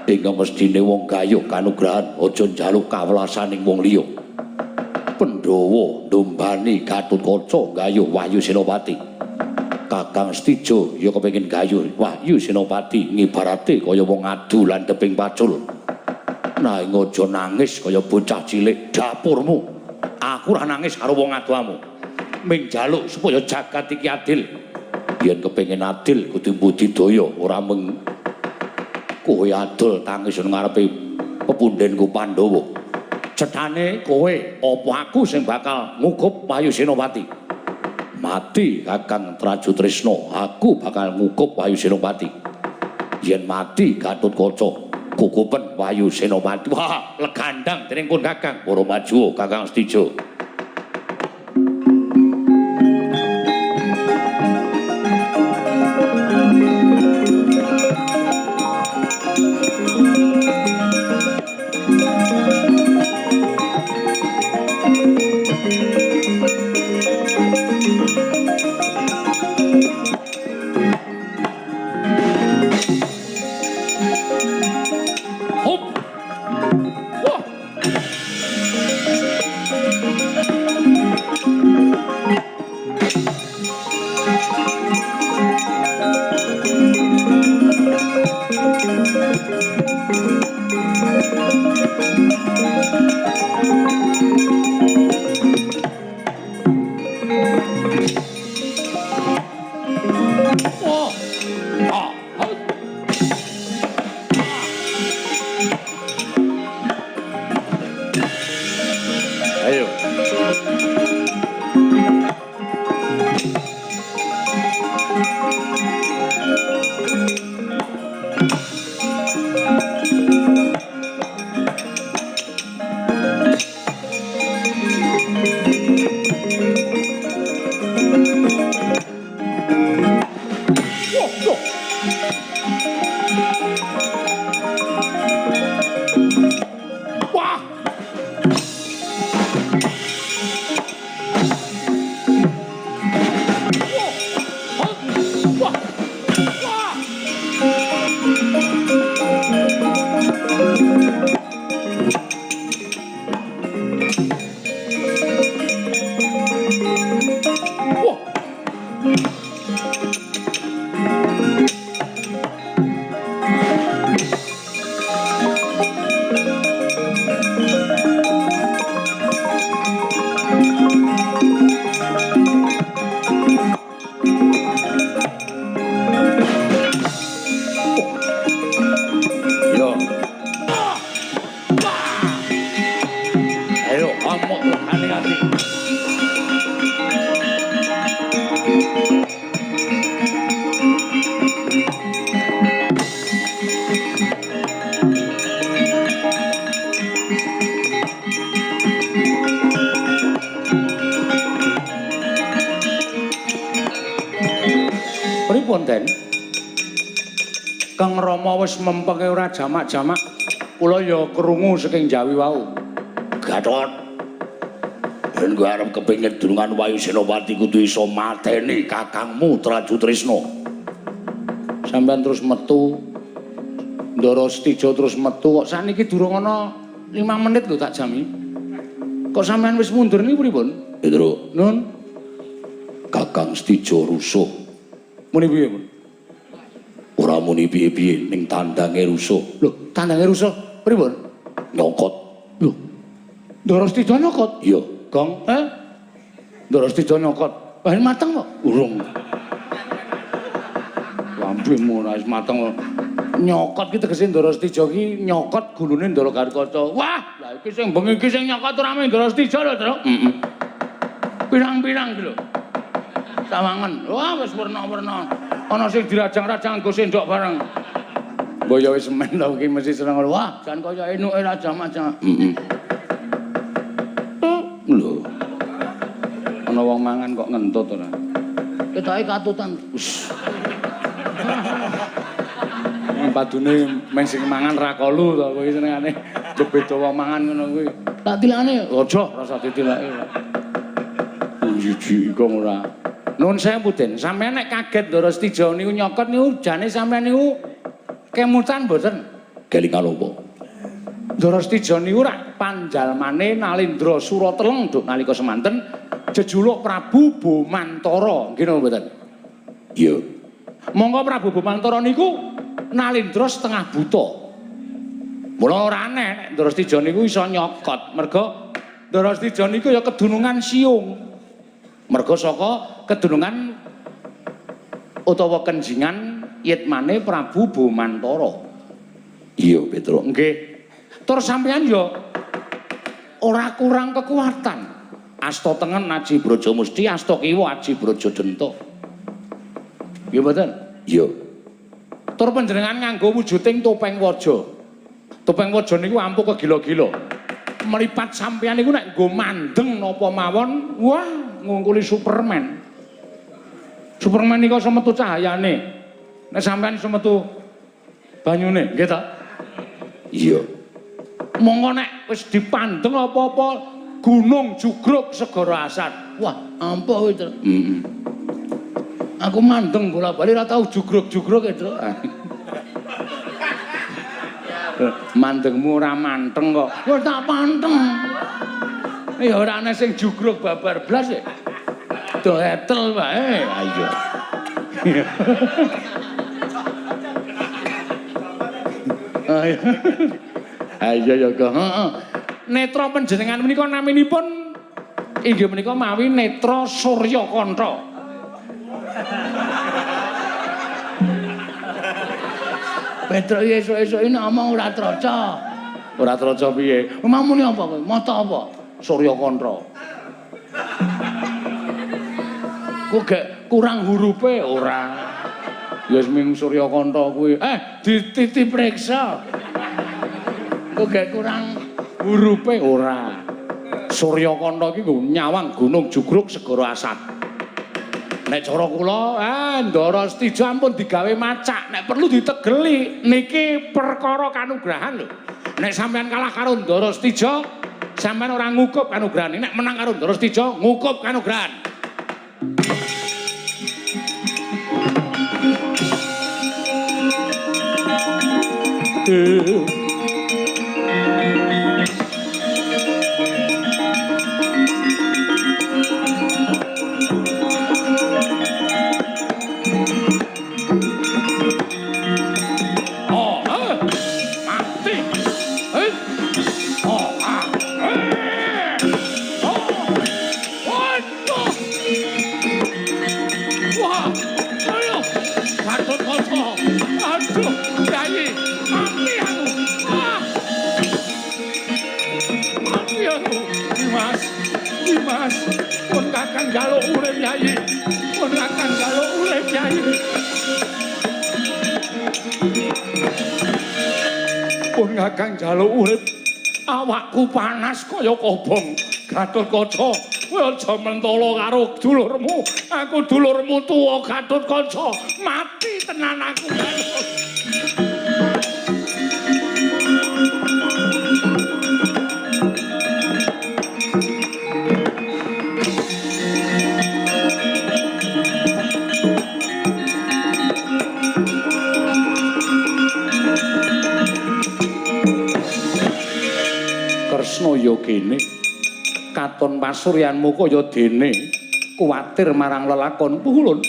Speaker 1: Ingkang mestine wong gayuh kanugrahan aja njaluk kawelasaning wong liya. Pandhawa ndombani Gatotkaca gayuh Wahyu Senopati. Kakang Setija ya kepengin gayuh Wahyu Senopati ngibarate kaya wong adu landheping pacul. Nanging aja nangis kaya bocah cilik dapurmu. Aku ora nangis karo wong adoamu. Ming njaluk supaya jagat iki adil. Yen kepengin adil kudu budidaya ora mung kowe adol tangis nang ngarepe pepundhenku Pandhawa. Cethane kowe apa aku sing bakal ngukup Wahyu Senopati? Mati Kakang Traju Trisna, aku bakal ngukup Wahyu Senopati. Yen mati Gatotkaca, kukupen Wahyu Senopati. Wah, legandang dening pun Kakang. Para maju Kakang Setija. Pripun Den? Kang Rama wis mempenge ora jamak-jamak, kula ya krungu saking Jawi wau.
Speaker 2: Gatot. Ben gue arep kepengin durungan Wayu Senopati kudu iso mateni kakangmu Traju Trisno.
Speaker 1: Sampeyan terus metu. Ndara Stijo terus metu kok saniki durung ana 5 menit lho tak jami. Kok sampeyan wis mundur niki pripun?
Speaker 2: Pedro,
Speaker 1: Nun.
Speaker 2: Kakang Stijo rusuh.
Speaker 1: Muni piye, Mun?
Speaker 2: Ora muni piye-piye ning tandange rusuh.
Speaker 1: Lho, tandange rusuh pripun?
Speaker 2: Nyokot.
Speaker 1: Lho. Ndara Stijo nyokot?
Speaker 2: Iya.
Speaker 1: Gong, Ndara Stijo nyokot. Wah, mateng kok? Urung. Lambemu ora wis mateng. Nyokot ki tegese Ndara Stijo ki nyokot gulune Ndara Garkaca. Wah, lha iki sing bengi iki sing nyokot ora mung Ndara Stijo lho, Tru.
Speaker 2: Heeh.
Speaker 1: Pirang-pirang ki lho. Sawangen. Wah, wis werna-werna. Ana sing dirajang-rajang nggo sendok bareng. Mbok ya wis men to iki mesti seneng. Wah, jan kaya enuke ra jamak-jamak.
Speaker 2: Heeh.
Speaker 1: Lho. Ana wong mangan kok ngentut ora. Ketoke katutan. Wis. Padune men sing mangan ra kolu to kowe senengane beda wong mangan ngono kuwi. Tak tilakane aja rasa ditilake. Jiji kok ora. Nuwun sewu Den, sampeyan nek kaget Ndara Stijo niku nyokot niku jane sampeyan niku kemutan mboten?
Speaker 2: Kelingan opo?
Speaker 1: Ndara Stijo niku rak panjalmane Nalindra Surateleng duk nalika semanten jejuluk Prabu Bomantara, nggih napa mboten?
Speaker 2: Iya.
Speaker 1: Monggo Prabu Bomantara niku Nalindra setengah buta. Mula ora aneh nek Ndara Stijo niku iso nyokot, merga Ndara Stijo niku ya kedunungan siung. Merga saka kedunungan utawa kenjingan yitmane Prabu Bomantara.
Speaker 2: Iya, Petro.
Speaker 1: Nggih. Tur sampeyan ya ora kurang kekuatan. Asta tengen Aji Brajamusti, asta kiwa Aji Brajadenta. Nggih mboten?
Speaker 2: Iya.
Speaker 1: Tur panjenengan nganggo wujuding topeng waja. Topeng waja niku ampuh kegila-gila. Meripat sampeyan niku nek nggo mandeng napa mawon, wah ngungkuli Superman. Superman niku iso metu cahayane. Nek sampeyan iso metu banyune, nggih ta?
Speaker 2: Iya.
Speaker 1: Monggo nek wis dipandeng apa-apa gunung jugruk segara asat. Wah, ampuh kuwi, Tru.
Speaker 2: Heeh.
Speaker 1: Aku mandeng bola-bali ora tau jugruk-jugruk ya, Tru. Mandengmu ora manteng kok. Wis tak panteng. Ya ora ana sing jugruk babar blas ya. Do etel wae. Ayo. Ayo ya kok. Netra panjenengan menika naminipun inggih menika mawi Netra Surya Kantha.
Speaker 2: Petro esuk-esuk ini omong ora traca.
Speaker 1: Ora traca piye?
Speaker 2: Mamune apa kowe? Mata apa?
Speaker 1: Surya Kantha.
Speaker 2: Ku gek
Speaker 1: Kurang hurufe ora. Ya wis ming Surya Kantha kuwi. Dititi priksa.
Speaker 2: Ku gek kurang
Speaker 1: Hurufe ora. Surya Kantha iki nggo nyawang Gunung Jugruk Segara Asat. Nek cara kula, Ndara Stija ampun digawe macak, nek perlu ditegeli. Niki perkara kanugrahan lho. Nek sampean kalah karo Ndara Stija, sampean ora ngukup kanugrahan. Nek menang karo Ndara Stija, ngukup kanugrahan. Mas, pun kakang jaluk urip Yai. Pun kakang jaluk urip Yai. Pun kakang jaluk urip. Awakku panas kaya kobong. Gatotkaca, kowe aja mentolo karo dulurmu. Aku dulurmu tuwa Gatotkaca. Mati tenan aku. Kresna ya kene katon pasuryanmu kaya dene kuwatir marang lelakon puhulun.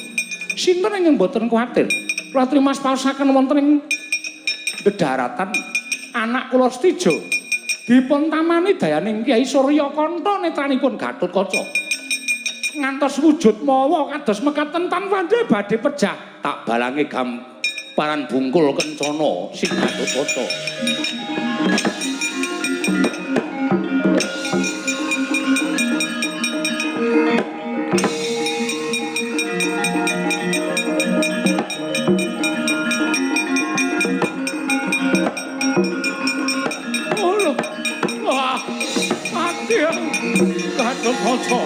Speaker 1: Sinten ingkang boten kuwatir? Kula trimas paosaken wonten ing dedharatan anak kula Stija dipun tamani dayaning Kyai Surya Kantha netranipun Gatotkaca. Ngantos wujud mawa kados mekaten tanpa badhe pejah tak balangi gamparan bungkul kencana sing Gatotkaca. Gatotkaca,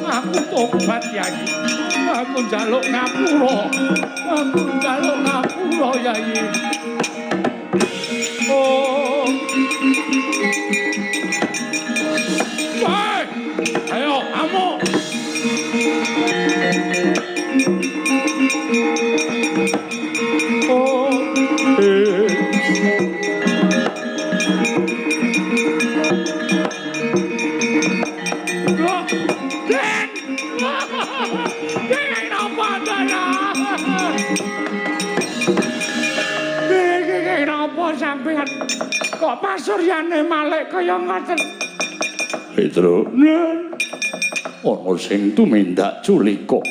Speaker 1: aku tobat Yai. Aku njaluk ngapura. Aku njaluk ngapura Yai. Oh. Woi, ayo amuk. Oh. Sampeyan kok pasuryane malek kaya ngoten.
Speaker 2: Petro, ana sing tumindak culika.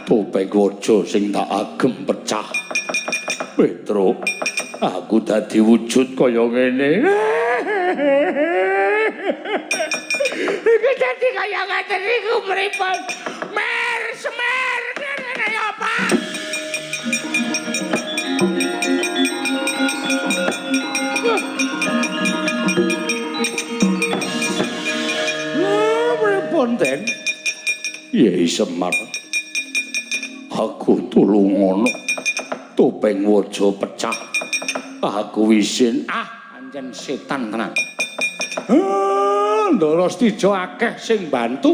Speaker 2: Topeng waja sing tak agem pecah. Petro, aku dadi wujud kaya ngene.
Speaker 1: Iki dadi kaya ngoten iku pripun? Semer ngene ya, Pak. Ponten
Speaker 2: Yai Semar, aku tulungono. Topeng waja pecah. Aku isin.
Speaker 1: Anjen setan tenan. Ndara Stija akeh sing bantu.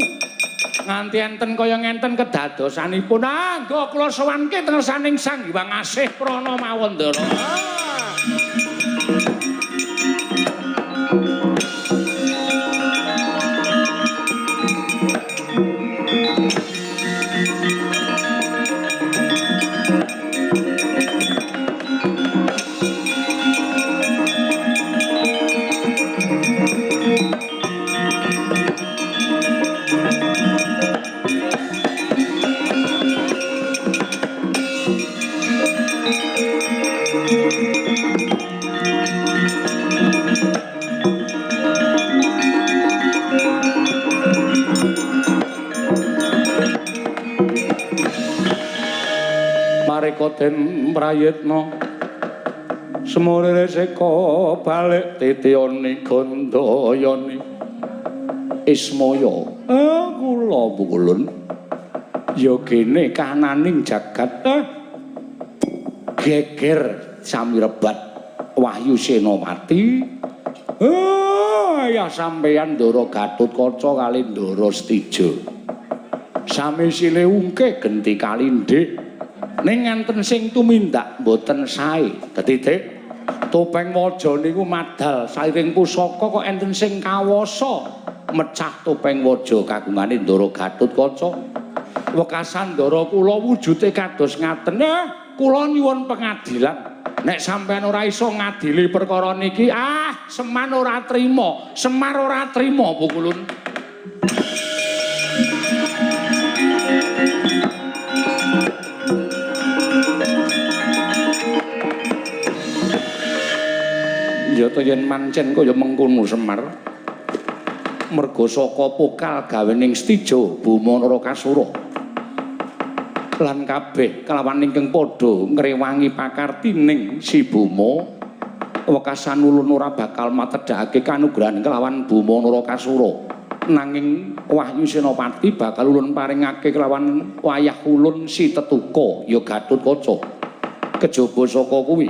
Speaker 1: Nganti enten kaya ngenten kedadosanipun. Nggo kula sowanke tengesaning Sang Hyang Asih Prana mawon Ndara. Mareka den prayitna semurene seka balik titione gandayane Ismaya kula Pungkulun ya kene kananing jagat geger sami rebat Wahyu Senopati ya sampeyan Ndara Gatotkaca kali Ndara Stija sami sile ungkeh genti kalindhik ning enten sing tumindak mboten sae dadi Dik topeng waja niku madal sairing pusaka kok enten sing kawasa mecah topeng waja kagungane Ndara Gatotkaca wekasan Ndara kula wujude kados ngaten kula nyuwun pengadilan nek sampean ora iso ngadili perkara niki Semar ora trima Pungkulun ya to yen mancen kaya mengkono Semar merga saka pokal gawening Stija Buma Narakasura lan kabeh kelawan ingkang padha ngrewangi pakartining si Buma wekasan ulun ora bakal matedhake kanugrahan kelawan Buma Narakasura nanging Wahyu Senopati bakal ulun paringake kelawan wayah ulun si tetuka ya Gatotkaca kejaba saka kuwi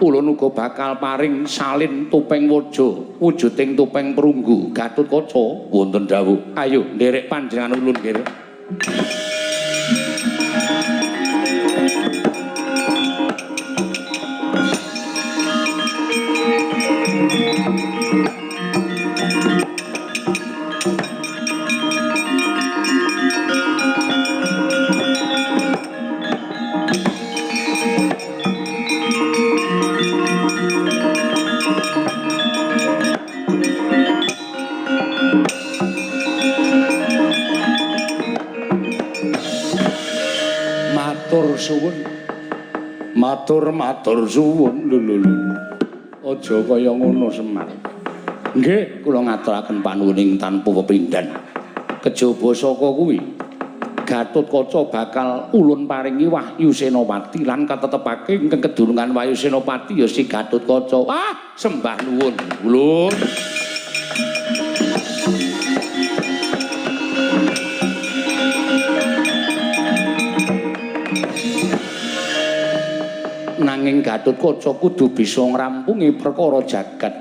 Speaker 1: ulun uga bakal paring salin topeng waja wujuding topeng perunggu Gatotkaca wonten dawuh ayo nderek panjenengan ulun nggih matur suwun lho aja kaya ngono Semar nggih kula ngaturaken panuwuning tanpa pepindhan kejaba saka kuwi Gatotkaca bakal ulun paringi Wahyu Senopati lan katetepake ingkang kedurungan Wahyu Senopati ya si Gatotkaca sembah nuwun ulun nanging Gatotkaca kudu bisa ngrampungi perkara jagat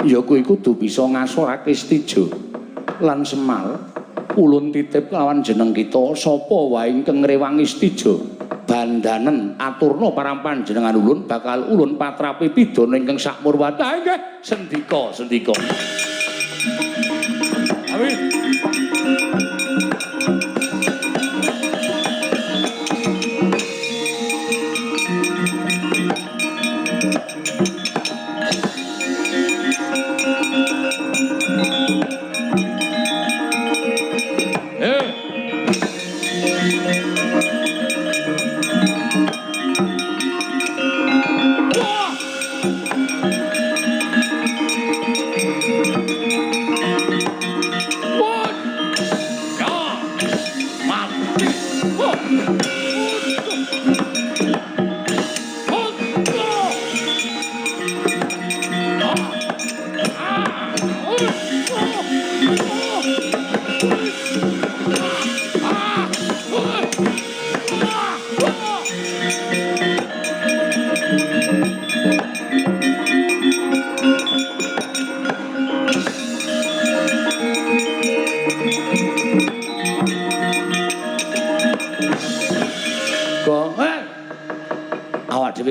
Speaker 1: ya kuwi kudu bisa ngasorake Stija lan Semar ulun titip lawan jeneng kita sapa wae ingkang ngrewangi Stija bandanen aturna parang panjenengan ulun bakal ulun patrapi pidana ingkang sakmurwata nggih sendika amin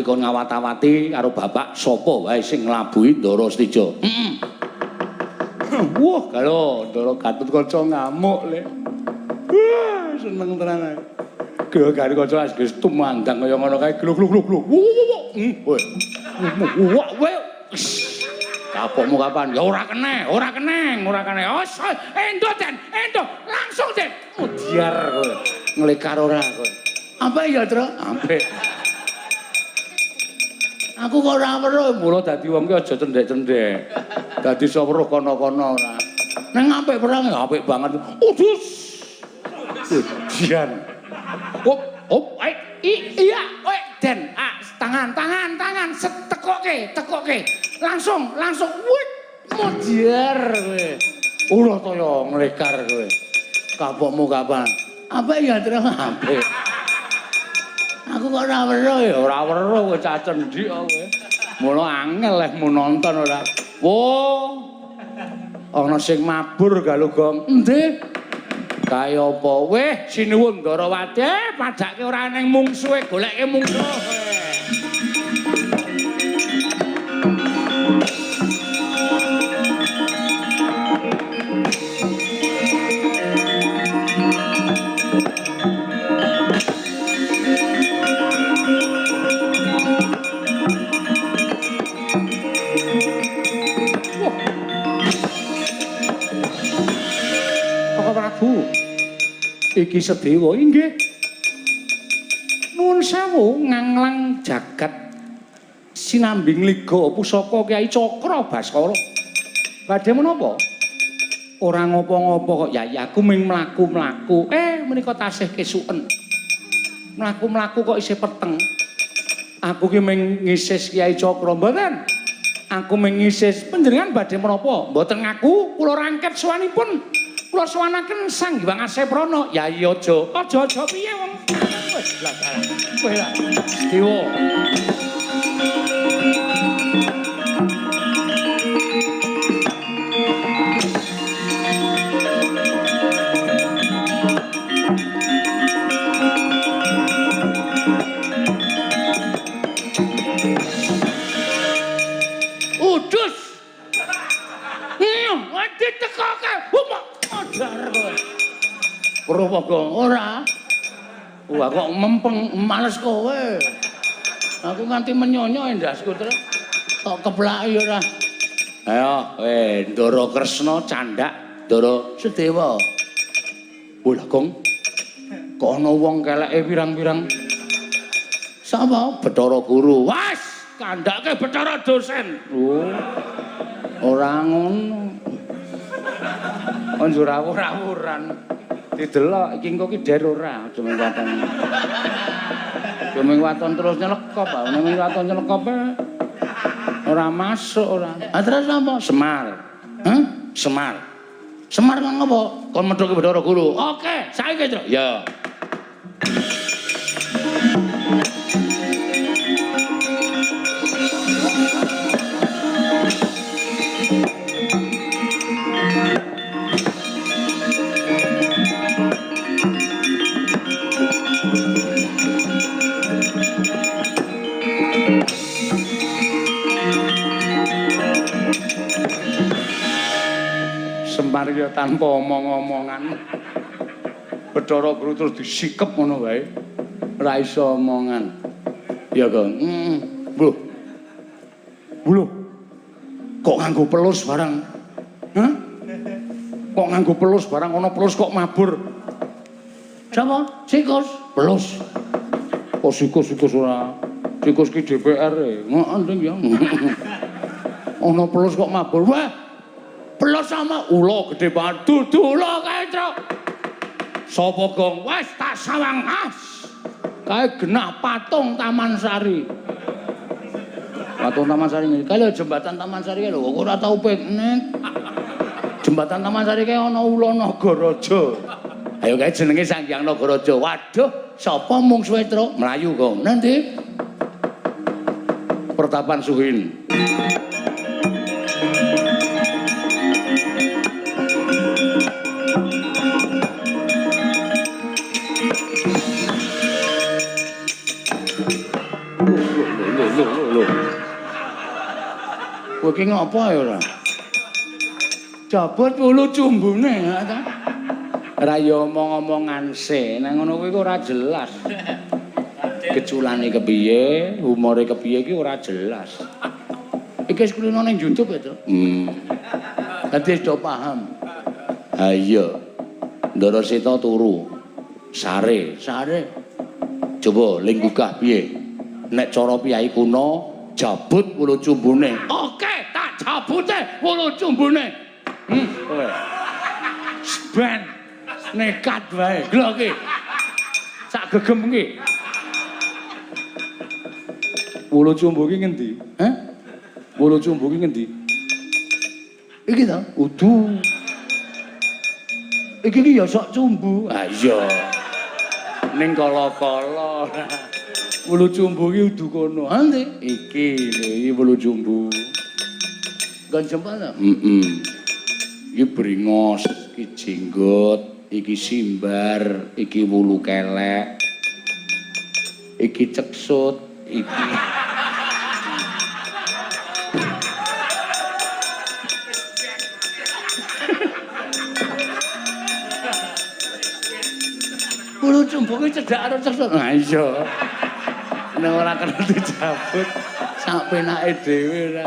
Speaker 1: kon ngawat-awati karo bapak sapa wae sing nglabuhi Ndara Stija. Wah, kalau Ndara Gatotkaca ngamuk le. Wah, seneng tenan ae. Gatotkaca wis tumandang kaya ngono kae gluk-gluk. Wah. Kapokmu kapan? Ya ora keneng. Oh, endo langsung Den. Diar kowe. Nglekar ora kowe. Apa ya, Tru? Ampek. Aku kok ora weruh, mula dadi wong ki aja cendhek-cendhek. Dadi iso weruh kono-kono ora. Nang apik perang ya apik banget. Udus. Ujian. Iya, kowe Den. Tangan, tekoke. Langsung wit mujer kowe. Ulah toya nglekar kowe. Kapokmu kapan? Apa ya terus apik. Aku kok ora weruh ya, ora weruh kowe cah cendhik kowe. Mula angel lehmu nonton ora. Wo. Ana sing mabur Galugong. Endi? Kaya apa? Weh, sinuwun Ndarawati, padake ora ning mungsuhe, goleke mungsuh. Prabu, iki Sedewa inggih. Nuwun sewu nganglang jagat sinambing liga pusaka Kyai Cakra Baskara. Badhe menapa? Ora ngopo-ngopo kok Yai, aku ming mlaku-mlaku. Menika tasih kesuken. Mlaku-mlaku kok isih peteng. Aku ki ming ngisis Kyai Cakra mboten. Aku ming ngisis panjenengan badhe menapa? Mboten ngaku kula rangket sowanipun. Kula sowanaken Sang Hyang Aseprana. Yai aja piye wong. Wis bladaran. Kowe lah. Dewa. Udus. Wadi tekoke. Modar kowe. Purwagong ora. Wah kok mempeng males kowe. Aku nganti menyonyo endasku terus. Tok keplaki ora. Ayo, Ndara Kresna candak, Ndara Sedewa. Wah, Gong. Kok ana wong keleke pirang-pirang. Sapa? Bathara Guru. Wes, kandhake Bathara dosen. Oh. Ora ngono. Anjur rawuh-rawuran. Didelok iki engko ki der ora, aja mung waton. Aja mung waton terus nyelekop, mung waton nyelekop ora masuk ora. Ah terus apa? Semar. Hah? Semar. Semar kok ngopo? Kon medhoke Bathara Guru. Oke, saiki, Tru. Ya. Semar ya tanpa omong-omongan. Bathara Guru terus disikep ngono wae. Ora iso omongan. Ya, Kang. Buluh. Kok nganggo pelus barang? Hah? Kok nganggo pelus barang ana pelus kok mabur? Sapa? Sikus. Pelus. Kok sikus ora? Sikus ki DPR e. Ngono ndeng ya. Ana pelus kok mabur. Wah. Pelus sama ula gede banget. Dudu ula kae, Truk. Sapa Gong? Wes tak sawang as. Kae genah patung Taman Sari. Patung Taman Sari iki. Kae jembatan Taman Sari lho, kok ora tau piknik. Jembatan Taman Sari kae ana ula Nagaraja. Ayo kae jenenge Sang Hyang Nagaraja. Waduh, sapa mungsuhe, Truk? Melayu, Gong. Nanti Pertapan Suhin. Kowe iki ngopo ya ora? Jabut ulu cumbune ta. Ora ya omong-omongan se, nang ngono kuwi ora jelas. Keculane kepiye, humore kepiye iki ora jelas. Iki wis kulino ning YouTube ya, Tru. Dadi wis do paham. Ha iya. Ndara Seta turu. Sare. Coba ling gugah piye? Nek cara piyai kuno jabut wulu cumbune. Oke, tak jabute wulu cumbune. Kowe. Ben nekat wae. Lho iki. Sak gegem iki. Wolocumbu ki ngendi? Hah? Wolocumbu ki ngendi? Iki ta? Udu. Iki ki ya sok cumbu. Ah iya. Ning kala-kala. Wolocumbu ki udu kono. Ha ndi? Iki lho, iki Wolocumbu. Kan jempol ta? Iki bringos, iki jenggot, iki simbar, iki wulu kelek. Iki ceksut, iki bulu cumbuke cedhak karo ceksut. Nah iya. Nek ora kena dijabut, sak penake dhewe ra.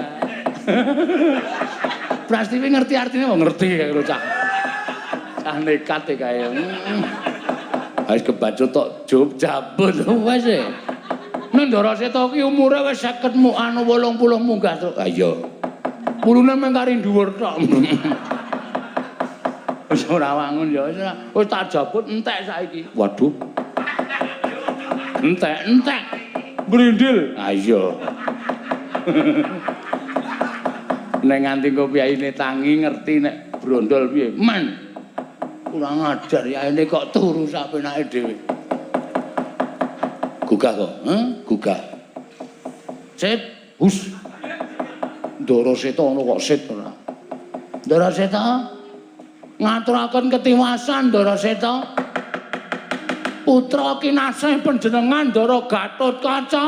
Speaker 1: Prastiwi ngerti artine wong ngerti karo cah. Cah nekat e kae. Wis kebacut tok job jabut wis e. Ndara Seta ki umure wis 50 anu 80 munggah to. Ha iya. Pulune mung kari dhuwur tok. Wis ora wangun ya wis tak jabut entek saiki. Waduh. Entek. Brindil. Ha iya. Nek nganti kopiaine tangi ngerti nek brondol piye. Man. Kurang ajar yaene kok turu sak penake dhewe. Gugah kok, Gugah. Set, hus. Ndara Seta ono kok set ora. Ndara Seta ngaturaken ketiwasan Ndara Seta. Putra kinasih panjenengan Ndara Gatotkaca.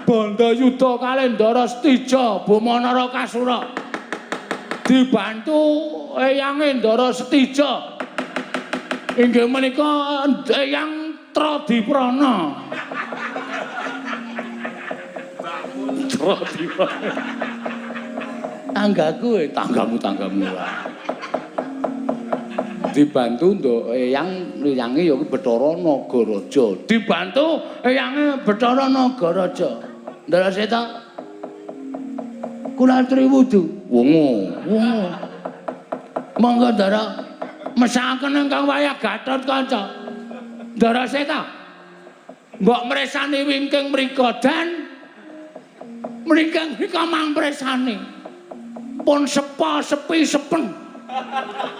Speaker 1: Bandayuda kalih Ndara Setija Bomanara Kasura. Dibantu eyange Ndara Setija. Inggih menika Eyang Tradiprana. Tradiprana. Tanggaku tanggamu. Dibantu nduk eyange ya Bathara Nagaraja. Dibantu eyange Bathara Nagaraja. Ndara Seta. Kula aturi wudu. Wungu. Monggo Ndara mesakaken ingkang wayah Gatotkaca. Ndara Seta. Mbok mresani wingking mrika dan mrika mangpresani. Pun sepa sepi sepen.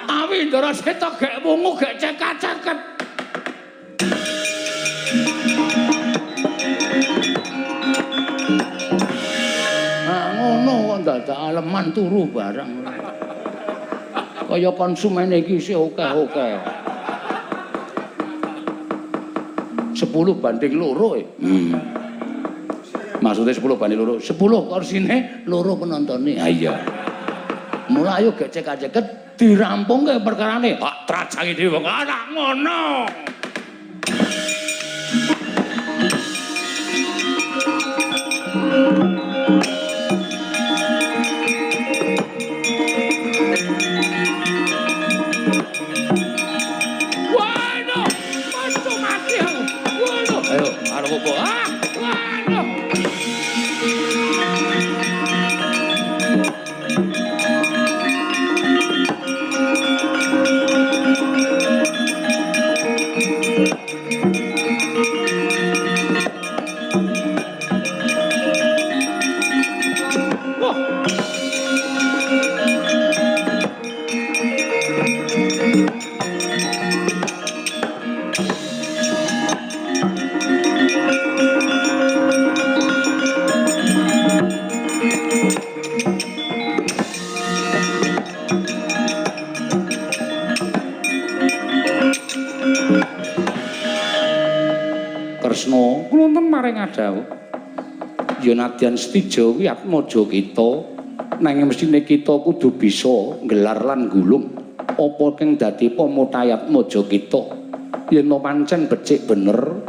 Speaker 1: Awi Ndara Seta gek wungu gek cekak-ceket. Ngono kok dadak aleman turu barang. Kaya konsumen iki isih akeh-akeh. 10 banding 2 Maksudnya 10 banding 2. 10 korsine 2 penontonnya. Ha iya. Mula ayo gek cekak-ceket dirampungke perkarane. Hak trajange dhewe kok ana ngono. Kresna kula wonten maring adhawuh ya nadyan Setija kuwi atmaja kita nanging mestine kita kudu bisa nggelar lan gulung apa kang dadi pamutayat atmaja kita yen pancen becik bener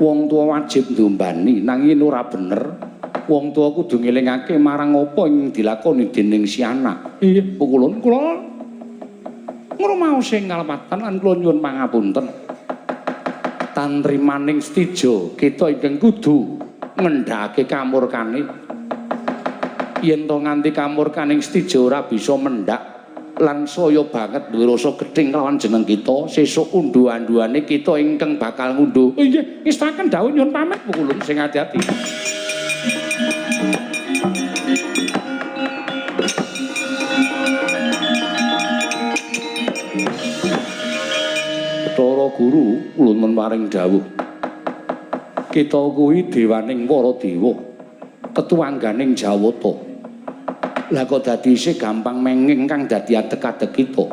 Speaker 1: wong tuwa wajib ndombani nanging ora bener wong tuwa kudu ngelingake marang apa ing dilakoni dening si anak. Iya kula ngrumaos sing kalpatan lan kula nyuwun pangapunten. Tanrimaning Setija kita ingkang kudu ngendhake kamurkane yen to nganti kamurkaning Setija ora bisa mendhak
Speaker 2: lan saya banget duwe rasa gething kelawan jeneng kita. Sesuk unduh-anduhane kita ingkang bakal ngunduh.
Speaker 1: Oh nggih, ngestaken dawuh nyuwun pamit Bu Kulun sing ati-ati.
Speaker 2: Para guru ulun paring dawuh. Kita kuwi dewaning para dewa. Ketuangganing Jawata. Lah kok dadi isih gampang menging kang dadi adek-adek kita.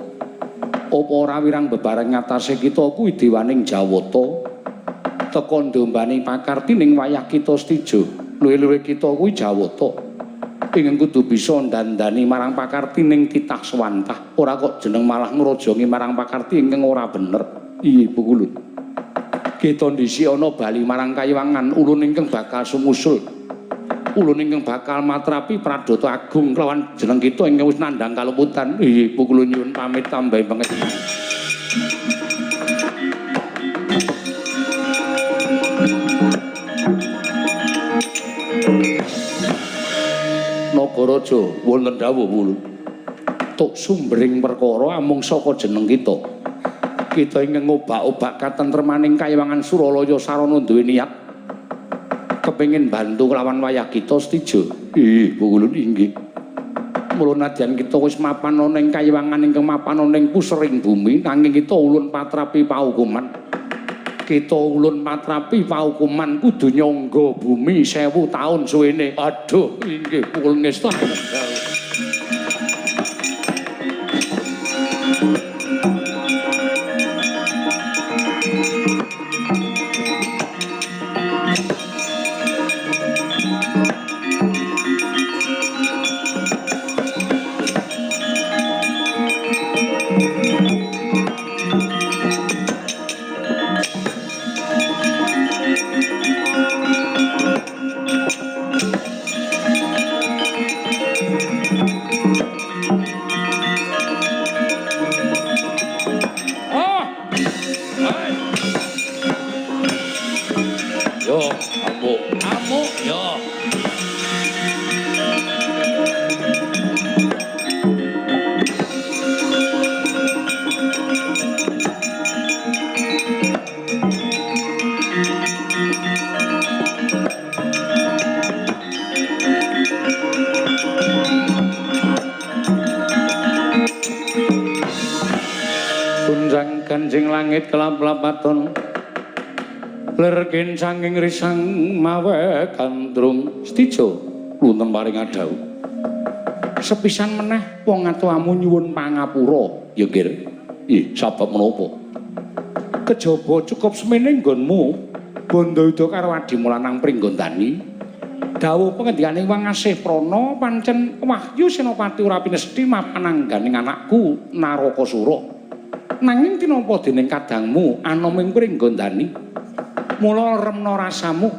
Speaker 2: Apa ora wirang bebareng ngatasé kita kuwi dewaning Jawata. Teka ndombani pakarti ning wayah kita stijo. Luwih-luwih kita kuwi Jawata. Ingin kudu bisa ndandani marang pakarti ning titah swantah. Ora kok jeneng malah ngrojongi marang pakarti ingkang ora bener. Iya Bu Kulun. Kita ndisi ana bali marang Kayiwangan ulun ingkang bakal sumusul. Ulun ingkang bakal matrapi Pradata Agung kelawan jeneng kita ingkang wis nandhang kalumputan. Iya Bu Kulun nyuwun pamit tambah banget. Nagaraja wonten dawuh Bu Kulun. Tuk sumbering perkara amung saka jeneng kita. Kita ingin ngobak-obak katentremaning Kayiwangan Suralaya sarana duwe niat kepengin bantu kelawan wayah kita stijo. Ih, Bu Kulun inggih. Mula nadyan kita wis mapan ana ing Kayiwangan ingkang mapan ana ing pusering bumi nanging kita ulun patrapi paukuman. Kita ulun patrapi paukuman kudu nyangga bumi 1000 taun suwene. Aduh, inggih Bu Kulun ngestaken. Kanjeng langit kelap-lapaton lergen sanging risang mawe kandrung stijo wonten paring adhau sepisan meneh wong atuamu nyuwun pangapura ya nggih sabab menapa kejaba cukup semene nggonmu bondo ida karo adimu lanang Pringgondani dawuh pengendikane Wangasih Prana pancen Wahyu Senopati ora pinesti mapanangganing anakku Narakasura. Nanging tinapa dening kadangmu anoming Pringgondani mula remna rasamu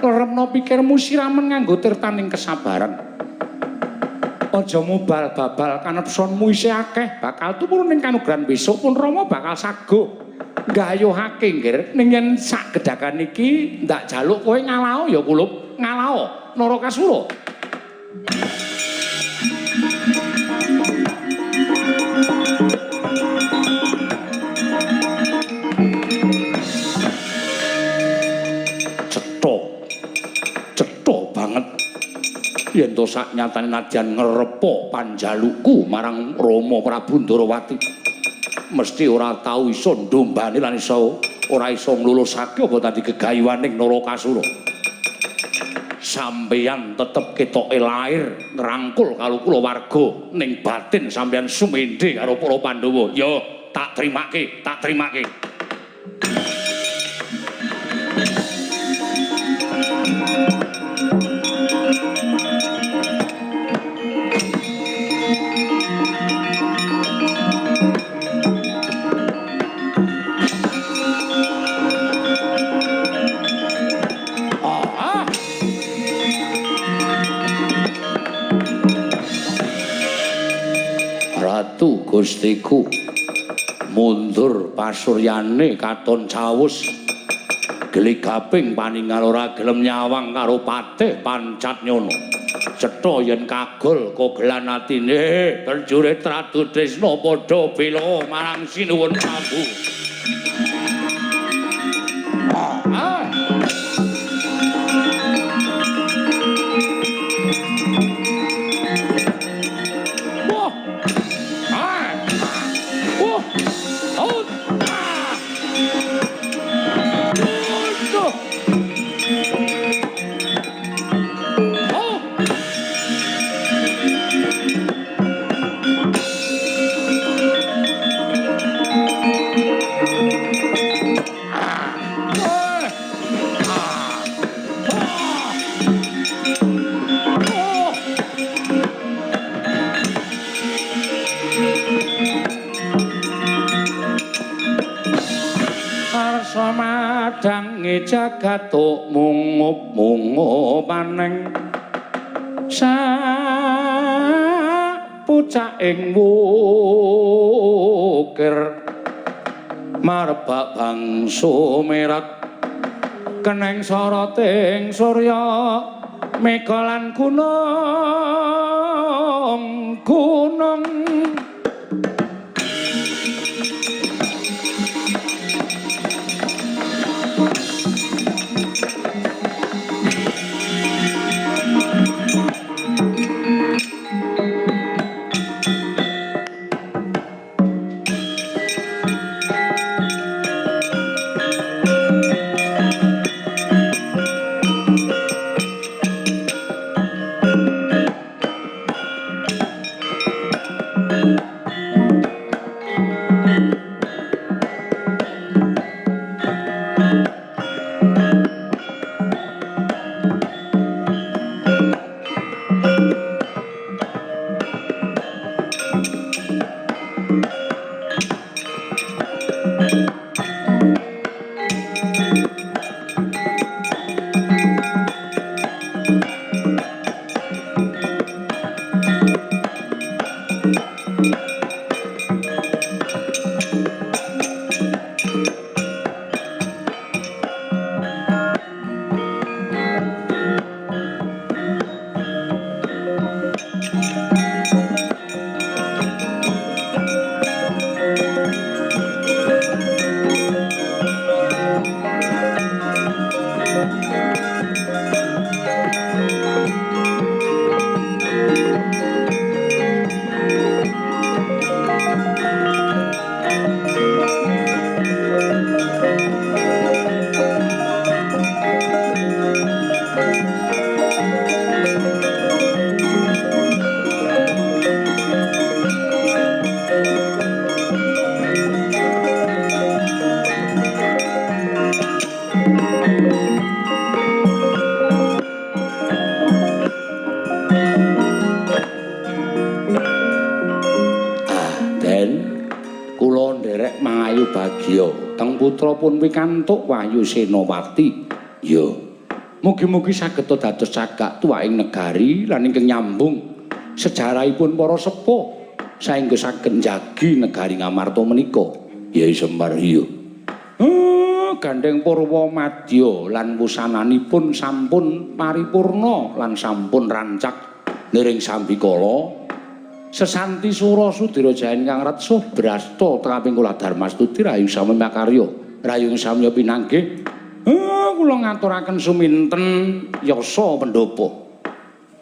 Speaker 2: remna pikirmu siramen nganggo tirtaning kesabaran aja mubal babal kanepsonmu isih akeh bakal tumurun ing kanugrahan besok pun Rama bakal saguh nggayuhake nggih ning yen sak gedhakan iki ndak jaluk kowe ngalao ya kulup ngalao Narakasura. Yen to sak nyatane nadyan ngrepa panjalukku marang Rama Prabu Ndarawati mesti ora tau iso ndombani lan iso ora iso nglulusake apa tadi gegayuhaning Narakasura. Sampeyan tetep ketoke lair ngrangkul karo kulawarga ning batin sampeyan sumendhe karo para Pandhawa. Ya tak trimake, tak trimake. Ratu Gustiku mundur pasuryane katon cawus Geligaping paningal ora gelem nyawang karo patih pancat nyono. Cetha yen kagol kogelan atine prajurit Ratu Tresna padha bela marang Sinuwun Prabu.
Speaker 1: Dange jagatuk mungup maneng sapucaking wukir marbak bangsu merat keneng soroting surya mega lan gunung putra pun pikantuk Wayu Senowati. Ya. Mugi-mugi saged dados cagak tuwaing negari lan ingkang nyambung sejarahipun para sepuh saengga saged njagi negari Ngamarta menika. Ya Semar iya. Gandeng Purwa Madya lan wusananipun sampun paripurna lan sampun rancak niring sambikala. Sesanti Sura Sudira Jayan kang retsuh brasta tengaping kula Darmastuti rayu sami makarya rayu samya pinanggih kula ngaturaken suminten yasa pendhapa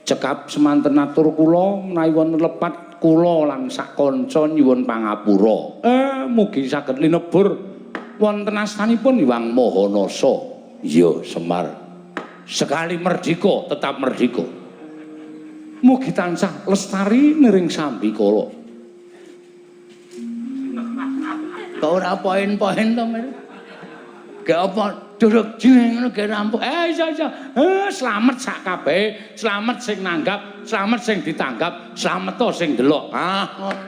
Speaker 1: cekap semanten atur kula menawi wonten lepat kula lan sak kanca nyuwun pangapura mugi saged linebur wonten astanipun Hyang Mahanasa. Iya Semar sekali merdika tetap merdika. Mugi tansah lestari niring sambikala. Kok ora poin-poin to, Mir? Gak apa duruk jeng ngono ge rampung. Iya. Slamet sak kabeh, slamet sing nanggap, slamet sing ditanggap, slamet to sing delok. Ah ngono.